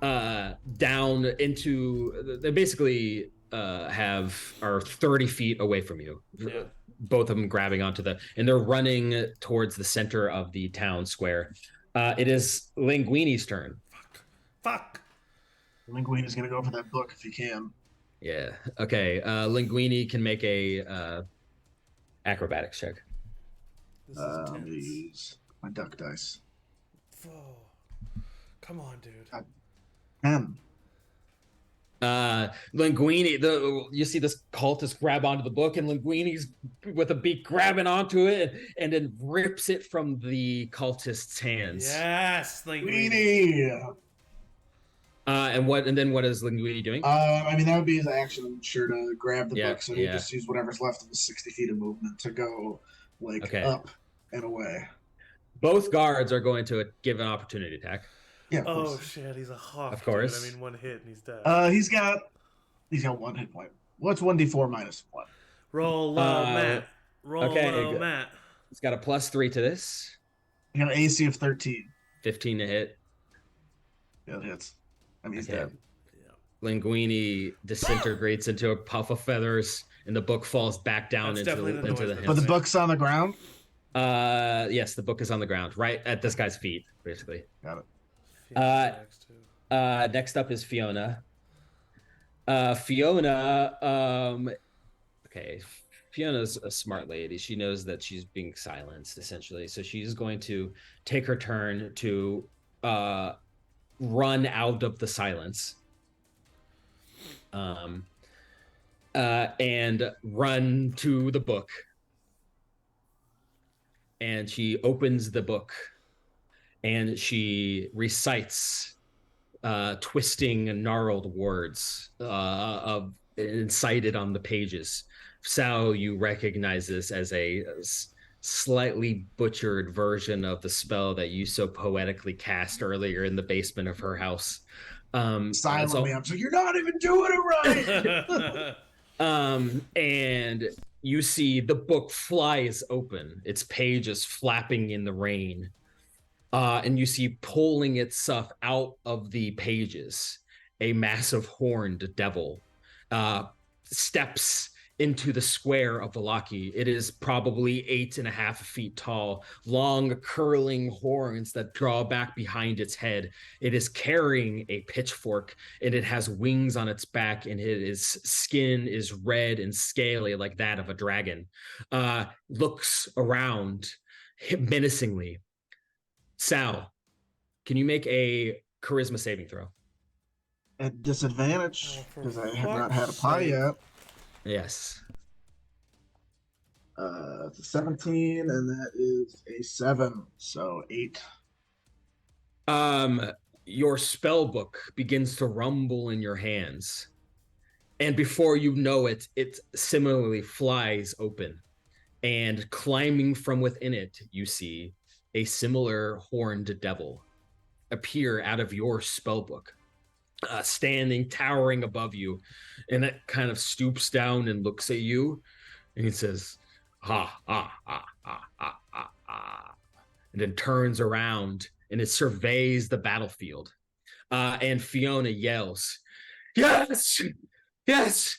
S1: down into. They basically are 30 feet away from you.
S4: Yeah.
S1: Both of them grabbing onto and they're running towards the center of the town square. It is Linguini's turn.
S4: Fuck.
S3: Linguini is gonna go for that book if he can.
S1: Yeah. Okay. Linguini can make a acrobatics check.
S4: This is
S3: Let me
S4: intense.
S3: use my duck dice.
S4: Oh. Come on, dude.
S3: 10.
S1: Linguini, you see this cultist grab onto the book, and Linguini's with a beak grabbing onto it, and then rips it from the cultist's hands.
S4: Yes, Linguini.
S3: Linguini!
S1: And then what is Linguini doing?
S3: I mean, that would be his action, I'm sure, to grab the
S1: Yeah,
S3: book, so he
S1: yeah.
S3: just use whatever's left of the 60 feet of movement to go, like,
S1: Okay.
S3: up and away.
S1: Both guards are going to give an opportunity attack.
S3: Yeah, of
S4: Oh
S3: course.
S4: shit, he's a hawk.
S1: Of course.
S4: Dude. I mean, 1 hit and he's dead.
S3: He's got 1 hit point. What's 1d4 minus 1?
S4: Roll low, Matt. Roll
S1: okay,
S4: low,
S1: good.
S4: Matt.
S1: It's got a +3 to this.
S3: You got an AC of 13.
S1: 15 to hit.
S3: Yeah, it hits. I mean, he's
S1: Okay.
S3: dead.
S1: Linguini disintegrates into a puff of feathers, and the book falls back down
S4: That's
S1: into
S4: definitely the
S1: the
S4: noise that
S3: But the
S1: hands.
S3: book's on the ground?
S1: Yes, the book is on the ground, right at this guy's feet, basically.
S3: Got it.
S4: Next too.
S1: Next up is Fiona. Fiona, okay, Fiona's a smart lady. She knows that she's being silenced, essentially. So she's going to take her turn to run out of the silence. And run to the book. And she opens the book and she recites twisting and gnarled words incited on the pages. Sal, you recognize this as a slightly butchered version of the spell that you so poetically cast earlier in the basement of her house.
S3: Silently, I'm so you're not even doing it right.
S1: And you see the book flies open, its pages flapping in the rain. And you see pulling itself out of the pages a massive horned devil, steps into the square of Valaki. It is probably 8.5 feet tall, long curling horns that draw back behind its head. It is carrying a pitchfork, and it has wings on its back, and its skin is red and scaly like that of a dragon. Looks around menacingly. Sal, can you make a charisma saving throw?
S3: At disadvantage, because I have not had a pie yet.
S1: Yes.
S3: It's a 17, and that is a 7, so 8.
S1: Your spell book begins to rumble in your hands, and before you know it, it similarly flies open, and climbing from within it, you see a similar horned devil appear out of your spell book. Standing, towering above you, and it kind of stoops down and looks at you, and he says, "Ha, ah, ah, ah, ah, ah, ah," and then turns around and it surveys the battlefield. And Fiona yells, "Yes, yes!"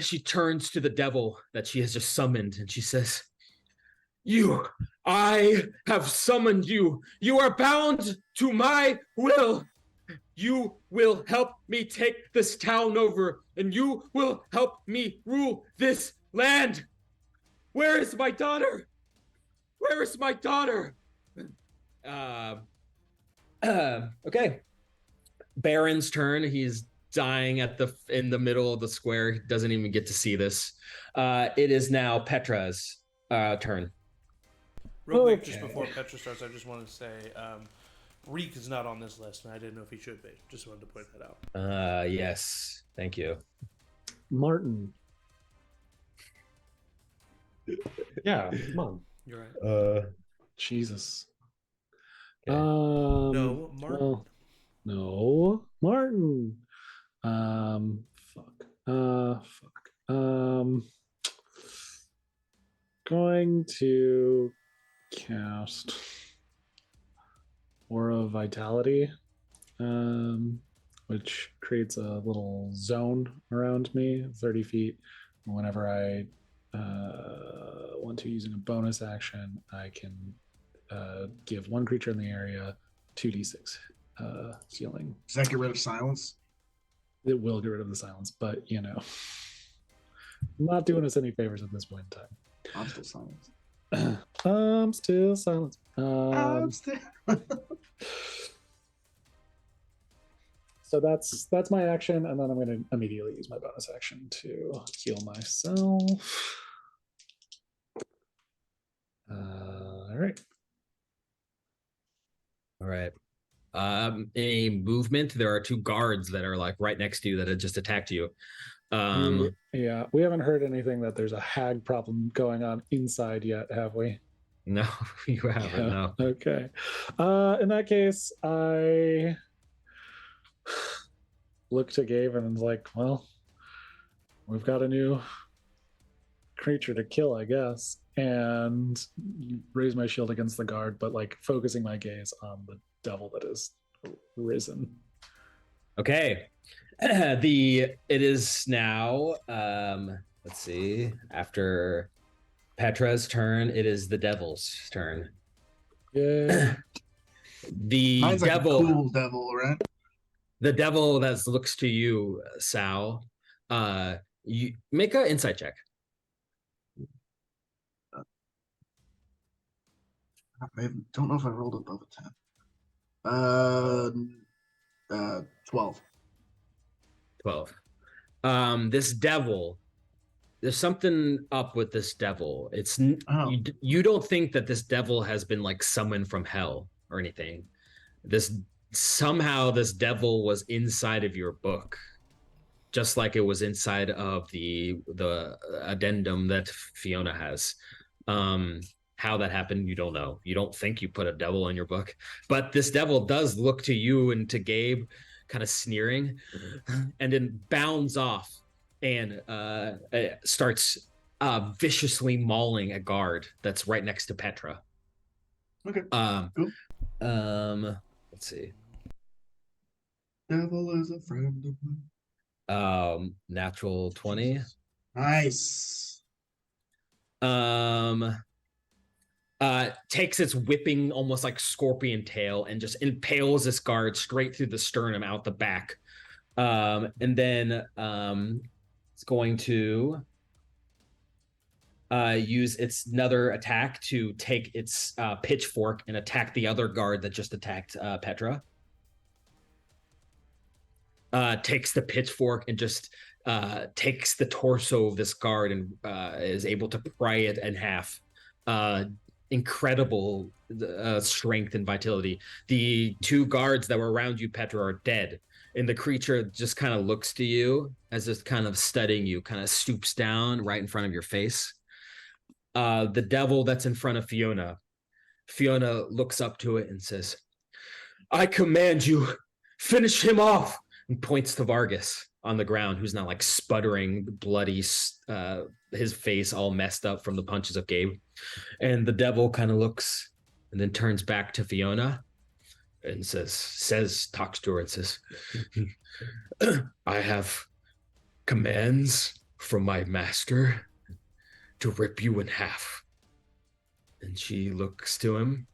S1: She turns to the devil that she has just summoned, and she says, I have summoned you. You are bound to my will. You will help me take this town over, and you will help me rule this land. Where is my daughter? Where is my daughter? Okay. Baron's turn. He's dying in the middle of the square. He doesn't even get to see this. It is now Petra's turn.
S4: Real quick, just before Petra starts, I just want to say, Reek is not on this list, and I didn't know if he should be. Just wanted to point that out.
S1: Yes. Thank you.
S2: Martin.
S5: Yeah, come on.
S4: You're right.
S2: Jesus.
S1: Okay.
S4: No, Martin.
S2: Well, no, Martin. Going to cast Aura of Vitality, which creates a little zone around me, 30 feet. Whenever I want to, using a bonus action, I can give one creature in the area 2d6 healing.
S3: Does that get rid of silence?
S2: It will get rid of the silence, but I'm not doing us any favors at this point in time.
S3: I'm still silent.
S2: I'm still silent. So that's my action, and then I'm going to immediately use my bonus action to heal myself. All right.
S1: A movement. There are two guards that are like right next to you that had just attacked you.
S2: Yeah, we haven't heard anything that there's a hag problem going on inside yet, have we?
S1: No, you haven't. No.
S2: Okay. In that case, I look to Gabe and was like, well, we've got a new creature to kill, I guess. And raise my shield against the guard, but like focusing my gaze on the devil that is risen.
S1: Okay. It is now let's see, after Petra's turn, it is the devil's turn.
S2: Yeah.
S1: The
S3: Mine's
S1: devil,
S3: like a cool devil, right?
S1: The devil that looks to you, Sal, you make an insight check.
S3: I don't know if I rolled above a 10. 12.
S1: 12. This devil, there's something up with this devil. It's you don't think that this devil has been like summoned from hell or anything. Somehow this devil was inside of your book, just like it was inside of the addendum that Fiona has. How that happened, you don't know. You don't think you put a devil in your book, but this devil does look to you and to Gabe kind of sneering, and then bounds off and starts viciously mauling a guard that's right next to Petra.
S3: Okay.
S1: Cool. Let's see.
S3: Devil is a friend of mine.
S1: Natural 20.
S3: Nice.
S1: Takes its whipping, almost like scorpion tail, and just impales this guard straight through the sternum out the back. And then it's going to use its another attack to take its pitchfork and attack the other guard that just attacked Petra. Takes the pitchfork and just takes the torso of this guard and is able to pry it in half. Incredible strength and vitality. The two guards that were around you, Petra, are dead. And the creature just kind of looks to you as it's kind of studying you, kind of stoops down right in front of your face. The devil that's in front of Fiona looks up to it and says, I command you, finish him off, and points to Vargas on the ground, who's now like sputtering, bloody, his face all messed up from the punches of Gabe. And the devil kind of looks and then turns back to Fiona and talks to her and says, I have commands from my master to rip you in half. And she looks to him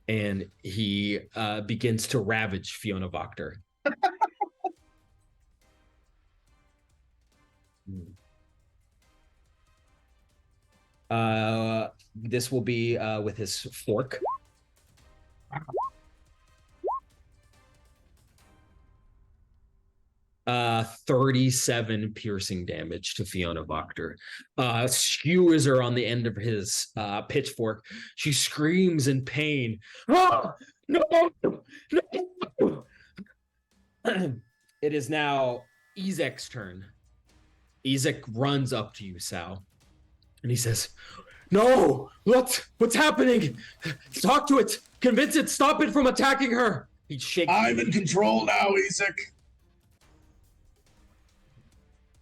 S1: and he begins to ravage Fiona Wachter. This will be with his fork. 37 piercing damage to Fiona Wachter. Skewers her on the end of his pitchfork. She screams in pain. Oh, no! No! It is now Ezek's turn. Ezek runs up to you, Sal, and he says, no! What's happening? Talk to it! Convince it! Stop it from attacking her! He shakes.
S3: I'm in control now, Ezek.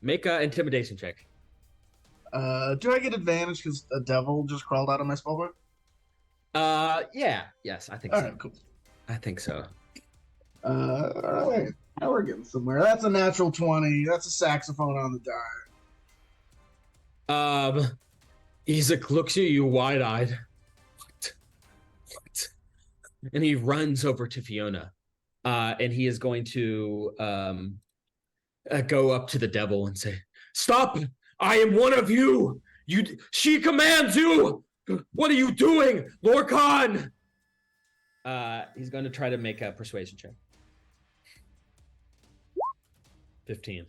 S1: Make an intimidation check.
S3: Do I get advantage because a devil just crawled out of my spellbook?
S1: Yes, I think so.
S3: All right, cool.
S1: I think so.
S3: All right. Now we're getting somewhere. That's a natural 20. That's a saxophone on the die.
S1: Ezek looks at you wide-eyed. What? And he runs over to Fiona. And he is going to go up to the devil and say, stop! I am one of you! She commands you! What are you doing, Lorcan? He's going to try to make a persuasion check. 15.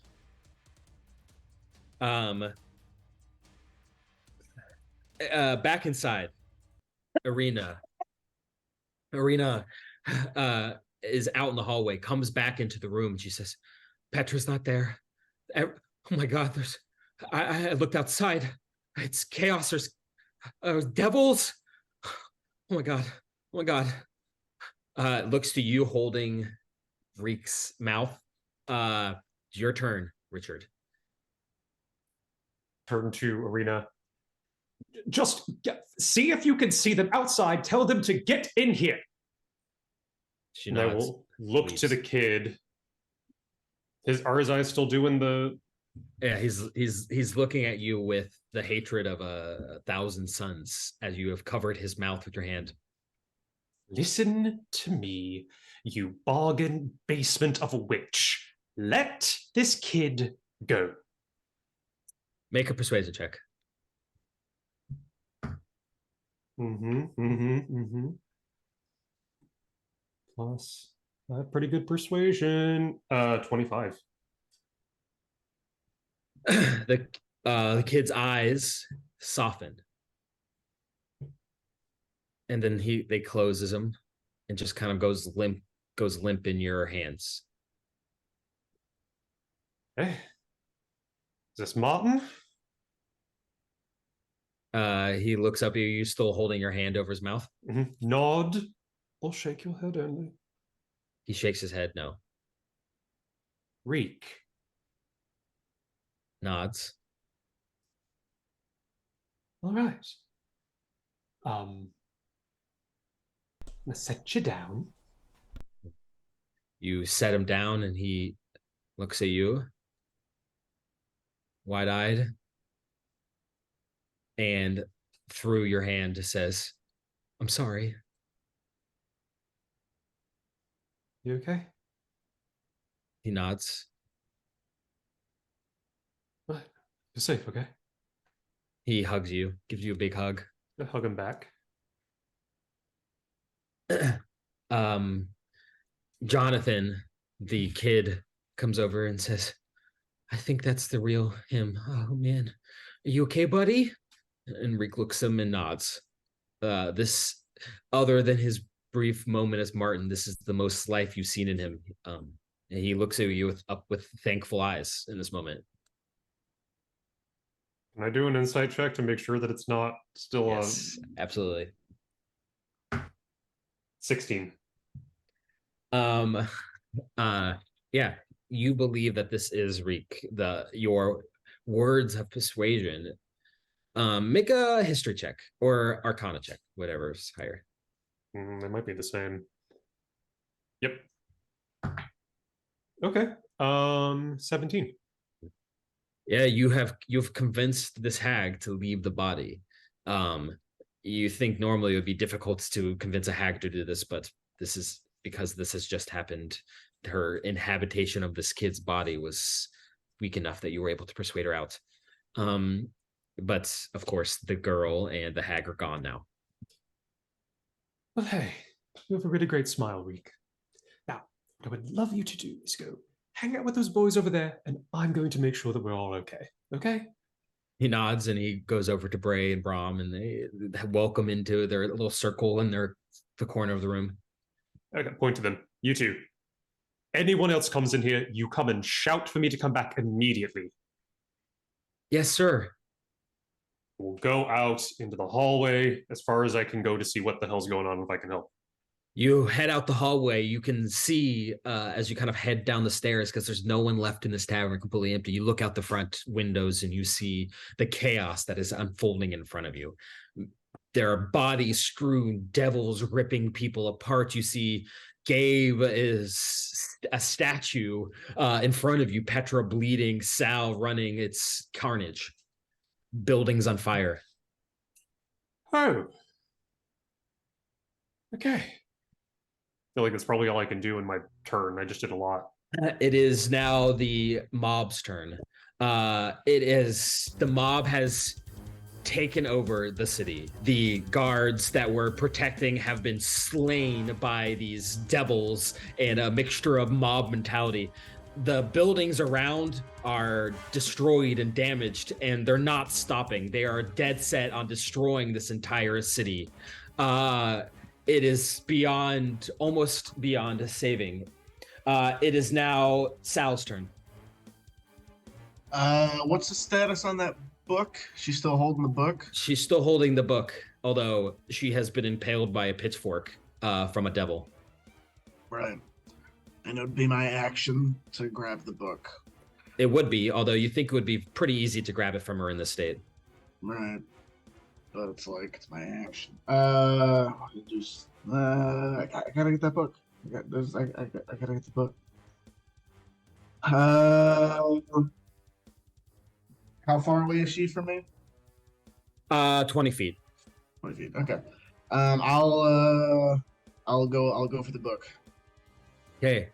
S1: Back inside, Arena is out in the hallway, comes back into the room, and she says, Petra's not there. Oh my God, I looked outside. It's chaos. There's devils. Oh my God. Looks to you holding Reek's mouth. Your turn, Richard.
S5: Turn to Arena. Just see if you can see them outside. Tell them to get in here.
S1: She nods.
S5: I will look to the kid. Are his eyes still doing the?
S1: Yeah, he's looking at you with the hatred of 1,000 suns as you have covered his mouth with your hand.
S5: Listen to me, you bargain basement of a witch. Let this kid go.
S1: Make a persuasion check.
S5: Plus pretty good persuasion. 25.
S1: The kid's eyes soften. And then they closes them and just kind of goes limp in your hands.
S5: Hey. Is this Martin?
S1: He looks up at you still holding your hand over his mouth.
S5: Nod or shake your head only.
S1: He shakes his head no.
S5: Reek.
S1: Nods.
S5: All right. I'm gonna set you down.
S1: You set him down and he looks at you, wide-eyed, and through your hand says, "I'm sorry."
S5: You okay?
S1: He nods.
S5: What? You're safe, okay?
S1: He hugs you, gives you a big hug.
S5: I hug him back.
S1: Jonathan, the kid, comes over and says, "I think that's the real him. Oh man, are you okay, buddy?" And Reek looks at him and nods. This, other than his brief moment as Martin, this is the most life you've seen in him. And he looks at you with thankful eyes in this moment.
S5: Can I do an insight check to make sure that it's not still
S1: Yes, absolutely.
S5: 16.
S1: Yeah, you believe that this is Reek. Your words of persuasion. Make a history check or arcana check, whatever's higher.
S5: They might be the same. Yep. Okay. 17.
S1: Yeah, you've convinced this hag to leave the body. You think normally it would be difficult to convince a hag to do this, but this is because this has just happened. Her inhabitation of this kid's body was weak enough that you were able to persuade her out. But of course, the girl and the hag are gone now.
S5: Well, hey, you have a really great smile, Reek. Now, what I would love you to do is go hang out with those boys over there, and I'm going to make sure that we're all okay. Okay?
S1: He nods and he goes over to Bray and Brom, and they welcome into their little circle in the corner of the room.
S5: Okay, point to them. You two. Anyone else comes in here, you come and shout for me to come back immediately.
S1: Yes, sir.
S5: We'll go out into the hallway as far as I can go to see what the hell's going on if I can help.
S1: You head out the hallway. You can see as you kind of head down the stairs, because there's no one left in this tavern, completely empty. You look out the front windows and you see the chaos that is unfolding in front of you. There are bodies strewn, devils ripping people apart. You see Gabe is a statue in front of you, Petra bleeding, Sal running. It's carnage. Buildings on fire.
S5: Oh. Okay. I feel like that's probably all I can do in my turn. I just did a lot.
S1: It is now the mob's turn. The mob has taken over the city. The guards that were protecting have been slain by these devils and a mixture of mob mentality. The buildings around are destroyed and damaged, and they're not stopping. They are dead set on destroying this entire city. It is almost beyond saving. It is now Sal's turn.
S3: What's the status on that book? She's still holding the book?
S1: She's still holding the book, although she has been impaled by a pitchfork from a devil.
S3: Right. And it would be my action to grab the book.
S1: It would be, although you think it would be pretty easy to grab it from her in this state.
S3: Right. But it's my action. I gotta get that book. I gotta get the book. How far away is she from me?
S1: 20 feet.
S3: 20 feet. Okay. I'll go for the book.
S1: Okay.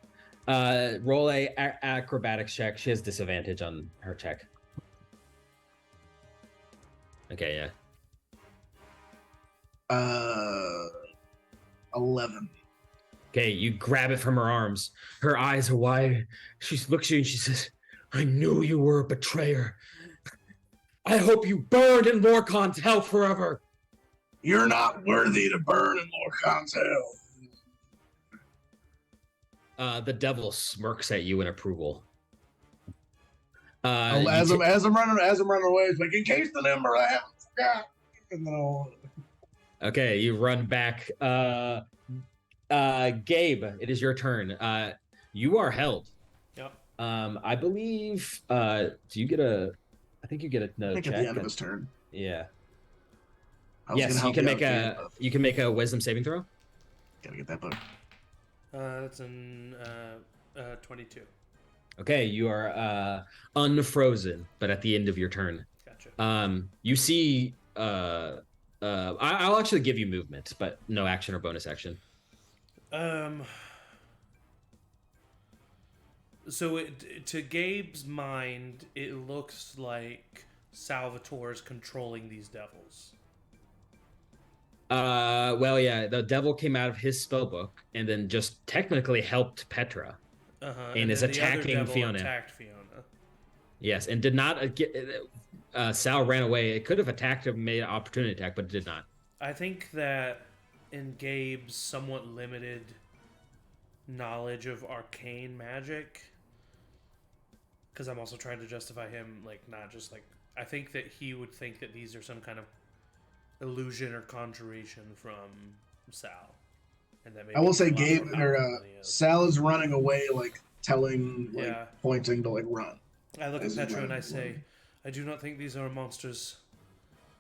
S1: Roll a acrobatics check. She has disadvantage on her check. Okay, yeah.
S3: 11.
S1: Okay, you grab it from her arms. Her eyes are wide. She looks at you and she says, "I knew you were a betrayer. I hope you burned in Lorcan's hell forever."
S3: You're not worthy to burn in Lorcan's hell.
S1: The devil smirks at you in approval.
S3: As I'm running away, it's like, in case the number I haven't forgot. And then
S1: Okay, you run back. Gabe, it is your turn. You are held.
S4: Yep.
S1: I believe. Do you get a? I think you get another check.
S3: at the end of his turn.
S1: Yeah.
S3: Yes,
S1: you can make a wisdom saving throw.
S3: Gotta get that book.
S4: That's an 22.
S1: Okay, you are unfrozen, but at the end of your turn.
S4: Gotcha.
S1: You see I'll actually give you movement, but no action or bonus action.
S4: So to Gabe's mind, it looks like Salvatore is controlling these devils.
S1: Well, yeah, the devil came out of his spellbook and then just technically helped Petra, and is attacking Fiona.
S4: Attacked Fiona.
S1: Yes, and did not get. Sal ran away. It could have attacked him, made an opportunity attack, but it did not.
S4: I think that in Gabe's somewhat limited knowledge of arcane magic, because I'm also trying to justify him, like, not just like, I think that he would think that these are some kind of illusion or conjuration from Sal. And that
S3: I will say Gabe or Sal is running away, like telling, like pointing to like run.
S4: I look at Petra and I say, I do not think these are monsters.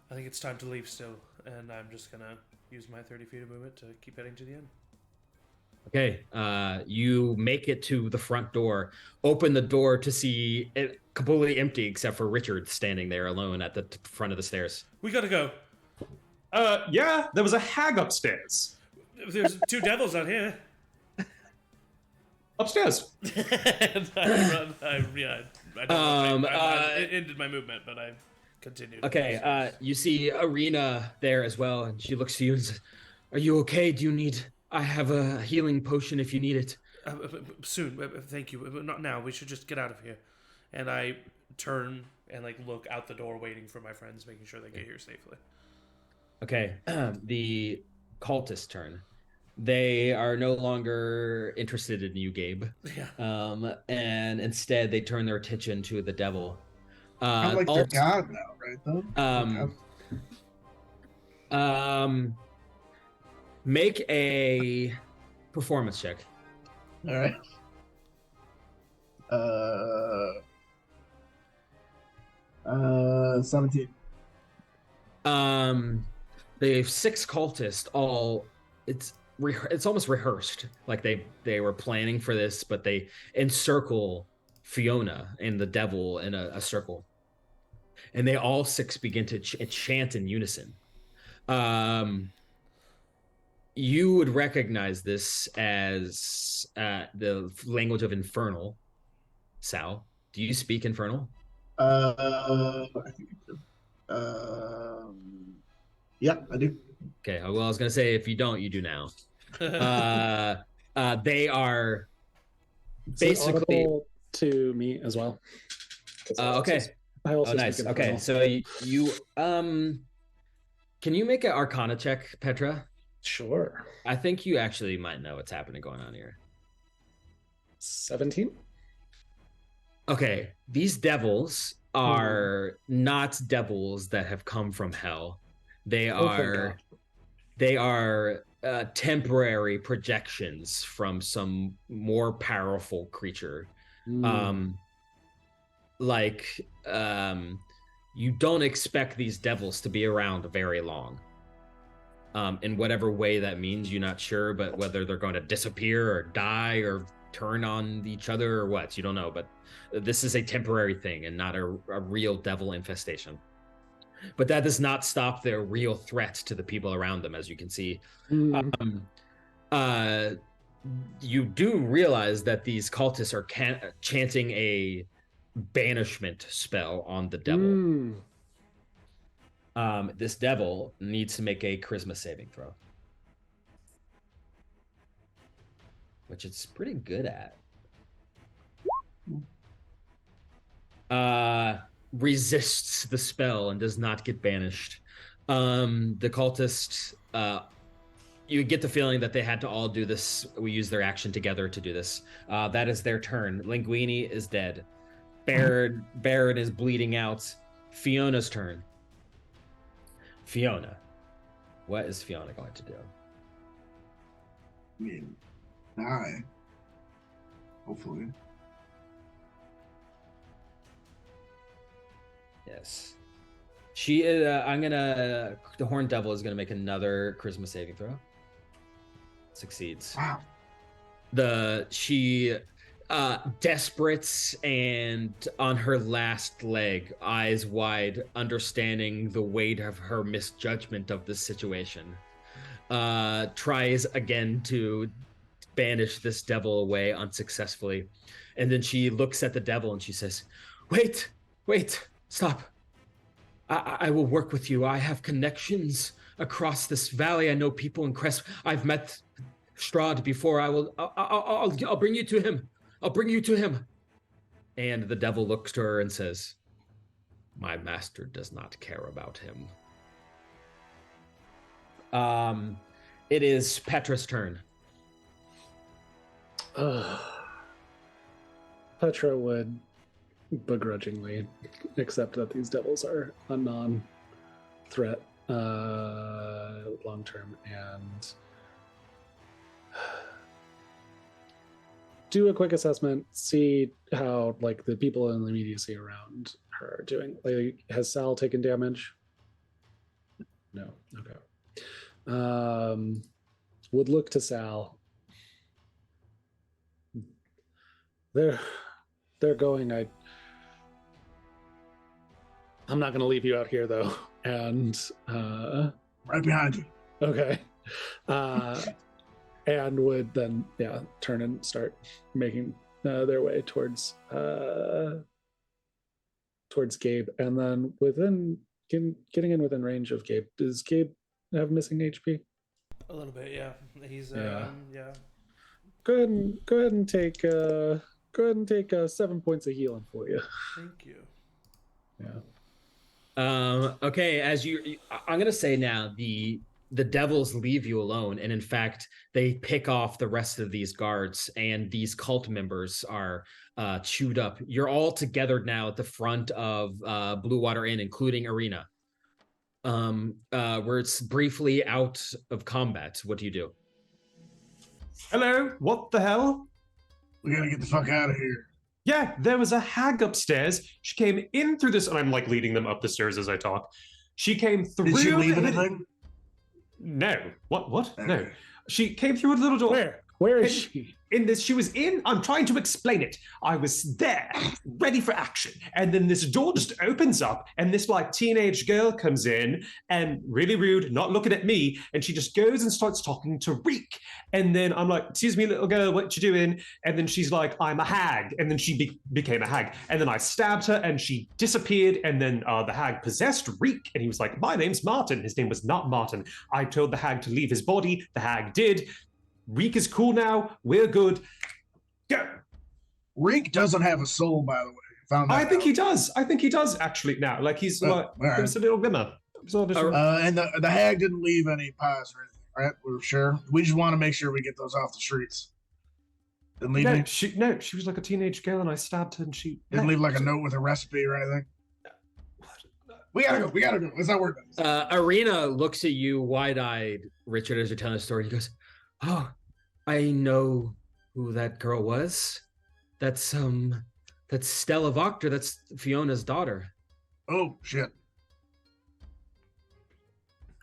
S4: I think it's time to leave still, and I'm just gonna use my 30 feet of movement to keep heading to the end.
S1: Okay, you make it to the front door, open the door to see it completely empty except for Richard standing there alone at the front of the stairs.
S4: We gotta go.
S5: Yeah, there was a hag upstairs.
S4: There's two devils out here.
S5: Upstairs.
S4: And I ended my movement, but I continued.
S1: Okay, you see Arena there as well, and she looks to you and says, "Are you okay? Do you need... I have a healing potion if you need it."
S4: Soon, thank you. Not now. We should just get out of here. And I turn and like look out the door, waiting for my friends, making sure they get here safely.
S1: Okay, the cultist turn. They are no longer interested in you, Gabe.
S4: Yeah.
S1: And instead they turn their attention to the devil.
S3: I'm like their god now, right? Though.
S1: Make a performance check.
S3: All right. 17.
S1: They have 6 cultists. All it's almost rehearsed. Like they were planning for this, but they encircle Fiona and the devil in a circle, and they all 6 begin to chant in unison. You would recognize this as the language of Infernal. Sal, do you speak Infernal?
S3: I think I do. Yeah, I do.
S1: Okay, well, I was going to say, if you don't, you do now. They are basically...
S2: to me as well.
S1: Okay.
S2: I also
S1: nice. Okay, so you can you make an Arcana check, Petra?
S2: Sure.
S1: I think you actually might know what's going on here.
S2: 17.
S1: Okay, these devils are not devils that have come from hell. They are temporary projections from some more powerful creature. You don't expect these devils to be around very long. In whatever way that means, you're not sure, but whether they're going to disappear or die or turn on each other or what, you don't know. But this is a temporary thing and not a real devil infestation. But that does not stop their real threat to the people around them, as you can see. You do realize that these cultists are chanting a banishment spell on the devil. This devil needs to make a charisma saving throw, which it's pretty good at. Resists the spell and does not get banished. The cultists, you get the feeling that they had to all do this. We use their action together to do this. That is their turn. Linguini is dead. Barrett is bleeding out. Fiona's turn. Fiona, what is Fiona going to do?
S3: I mean, die. Hopefully.
S1: Yes. She is. The Horned Devil is gonna make another charisma saving throw. Succeeds.
S3: Wow.
S1: desperate and on her last leg, eyes wide, understanding the weight of her misjudgment of this situation. Tries again to banish this devil away unsuccessfully. And then she looks at the devil and she says, wait, stop. I will work with you. I have connections across this valley. I know people in Crest. I've met Strahd before. I'll bring you to him. I'll bring you to him. And the devil looks to her and says, my master does not care about him. It is Petra's turn.
S2: Petra would begrudgingly accept that these devils are a non-threat long-term and do a quick assessment, see how like the people in the immediacy around her are doing. Like, has Sal taken damage? No. Okay. Would look to Sal. They're going. I'm not going to leave you out here though. And
S3: right behind you.
S2: Okay. And would then turn and start making their way towards Gabe, and then getting in within range of Gabe. Does Gabe have missing HP?
S4: A little bit, yeah. He's
S2: Yeah.
S4: yeah.
S2: Go ahead and take 7 points of healing for you.
S4: Thank you.
S2: Yeah.
S1: Okay, I'm gonna say now the devils leave you alone, and in fact they pick off the rest of these guards, and these cult members are chewed up. You're all together now at the front of Blue Water Inn, including Arena, where it's briefly out of combat. What do you do?
S5: Hello, what the hell?
S3: We gotta get the fuck out of here.
S5: Yeah, there was a hag upstairs. She came in through this, and I'm like leading them up the stairs as I talk. She came through.
S3: Did she leave anything?
S5: No. What?
S3: Okay.
S5: No. She came through a little door.
S2: Where is she?
S5: She was in. I'm trying to explain it. I was there, ready for action. And then this door just opens up, and this like teenage girl comes in and really rude, not looking at me. And she just goes and starts talking to Reek. And then I'm like, excuse me, little girl, what you doing? And then she's like, I'm a hag. And then she became a hag. And then I stabbed her and she disappeared. And then the hag possessed Reek. And he was like, my name's Martin. His name was not Martin. I told the hag to leave his body. The hag did. Reek is cool now. We're good. Go.
S3: Reek doesn't have a soul, by the way.
S5: I think he does. I think he does actually now. Like he's like,
S3: right.
S5: There's a little glimmer.
S3: And the hag didn't leave any pies or anything, right? We're sure. We just want to make sure we get those off the streets. Didn't leave any?
S5: She was like a teenage girl, and I stabbed her, and she
S3: didn't leave like a note with a recipe or anything. We gotta go. Let's not worry about this.
S1: Arena looks at you wide-eyed, Richard, as you're telling the story. He goes, oh, I know who that girl was. That's Stella Voctor. That's Fiona's daughter.
S3: Oh shit!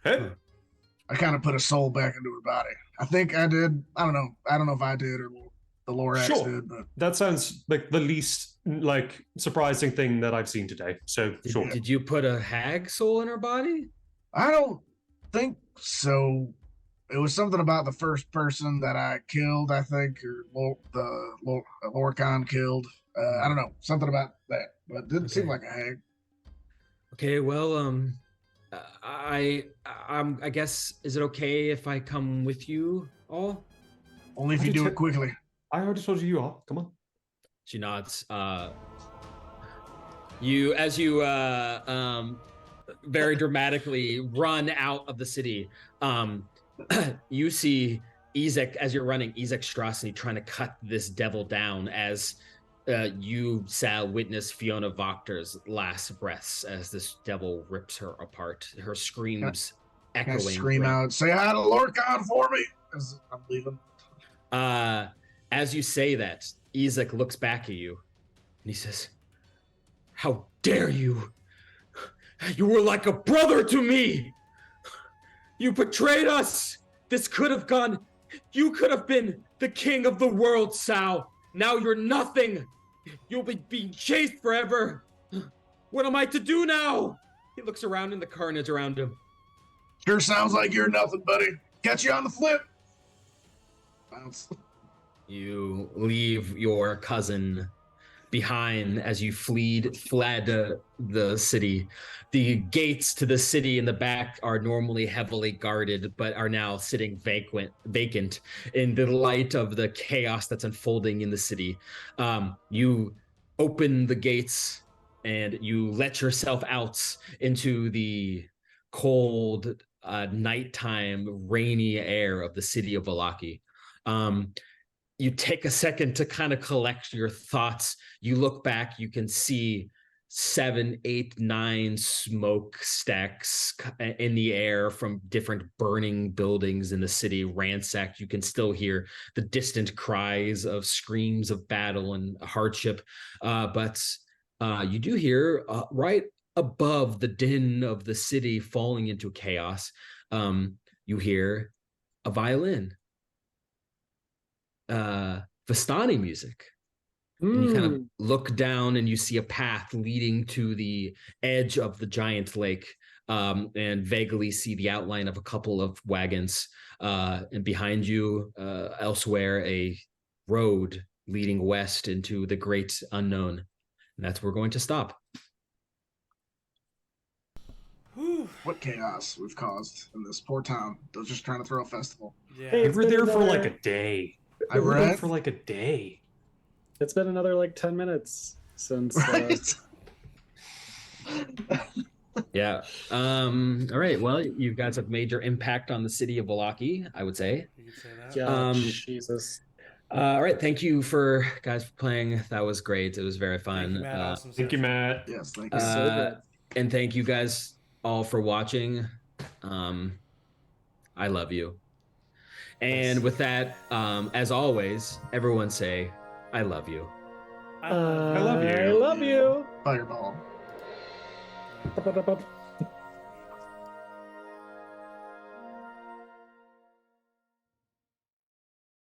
S5: Hey.
S3: I kind of put a soul back into her body. I think I did. I don't know if I did or the Lorax did. But
S5: that sounds like the least like surprising thing that I've seen today. So sure.
S1: Did you put a hag soul in her body?
S3: I don't think so. It was something about the first person that I killed, I think, or the Lorcan killed. I don't know, something about that, but it didn't seem like a hag.
S1: Okay, well, I guess, is it okay if I come with you all?
S3: Only if you do it quickly.
S5: I already told you are. Come on.
S1: She nods. Very dramatically run out of the city. You see Ezek, as you're running, Ezek Strasny trying to cut this devil down as you, Sal, witness Fiona Voctor's last breaths as this devil rips her apart. Her screams echoing.
S3: Scream out, say hi to Lorcan for me, as I'm leaving.
S1: As you say that, Ezek looks back at you and he says, how dare you? You were like a brother to me. You betrayed us. This could have gone. You could have been the king of the world, Sal. Now you're nothing. You'll be being chased forever. What am I to do now? He looks around in the carnage around him.
S3: Sure sounds like you're nothing, buddy. Catch you on the flip. Bounce.
S1: You leave your cousin behind as you fled the city. The gates to the city in the back are normally heavily guarded, but are now sitting vacant in the light of the chaos that's unfolding in the city. You open the gates and you let yourself out into the cold, nighttime, rainy air of the city of Vallaki. You take a second to kind of collect your thoughts. You look back, you can see 7, 8, 9 smokestacks in the air from different burning buildings in the city ransacked. You can still hear the distant cries of screams of battle and hardship. But you do hear right above the din of the city falling into chaos, you hear a violin. Vistani music. And you kind of look down and you see a path leading to the edge of the giant lake, and vaguely see the outline of a couple of wagons. And behind you, elsewhere, a road leading west into the great unknown. And that's where we're going to stop.
S3: What chaos we've caused in this poor town. They're just trying to throw a festival.
S4: Yeah.
S5: They were there for like a day.
S3: I read
S5: for like a day.
S2: It's been another like 10 minutes since.
S3: Right.
S1: Yeah. All right. Well, you guys have major impact on the city of Vallaki, I would say.
S4: You could say that.
S2: Yeah, Jesus.
S1: All right. Thank you for playing. That was great. It was very fun.
S5: Thank you, Matt.
S3: Yes, thank you.
S2: So good.
S1: And thank you guys all for watching. I love you. And with that, as always, everyone say, I love you.
S4: I love you.
S5: I love you.
S2: I love you.
S3: Fireball.
S2: Ba-ba-ba-ba.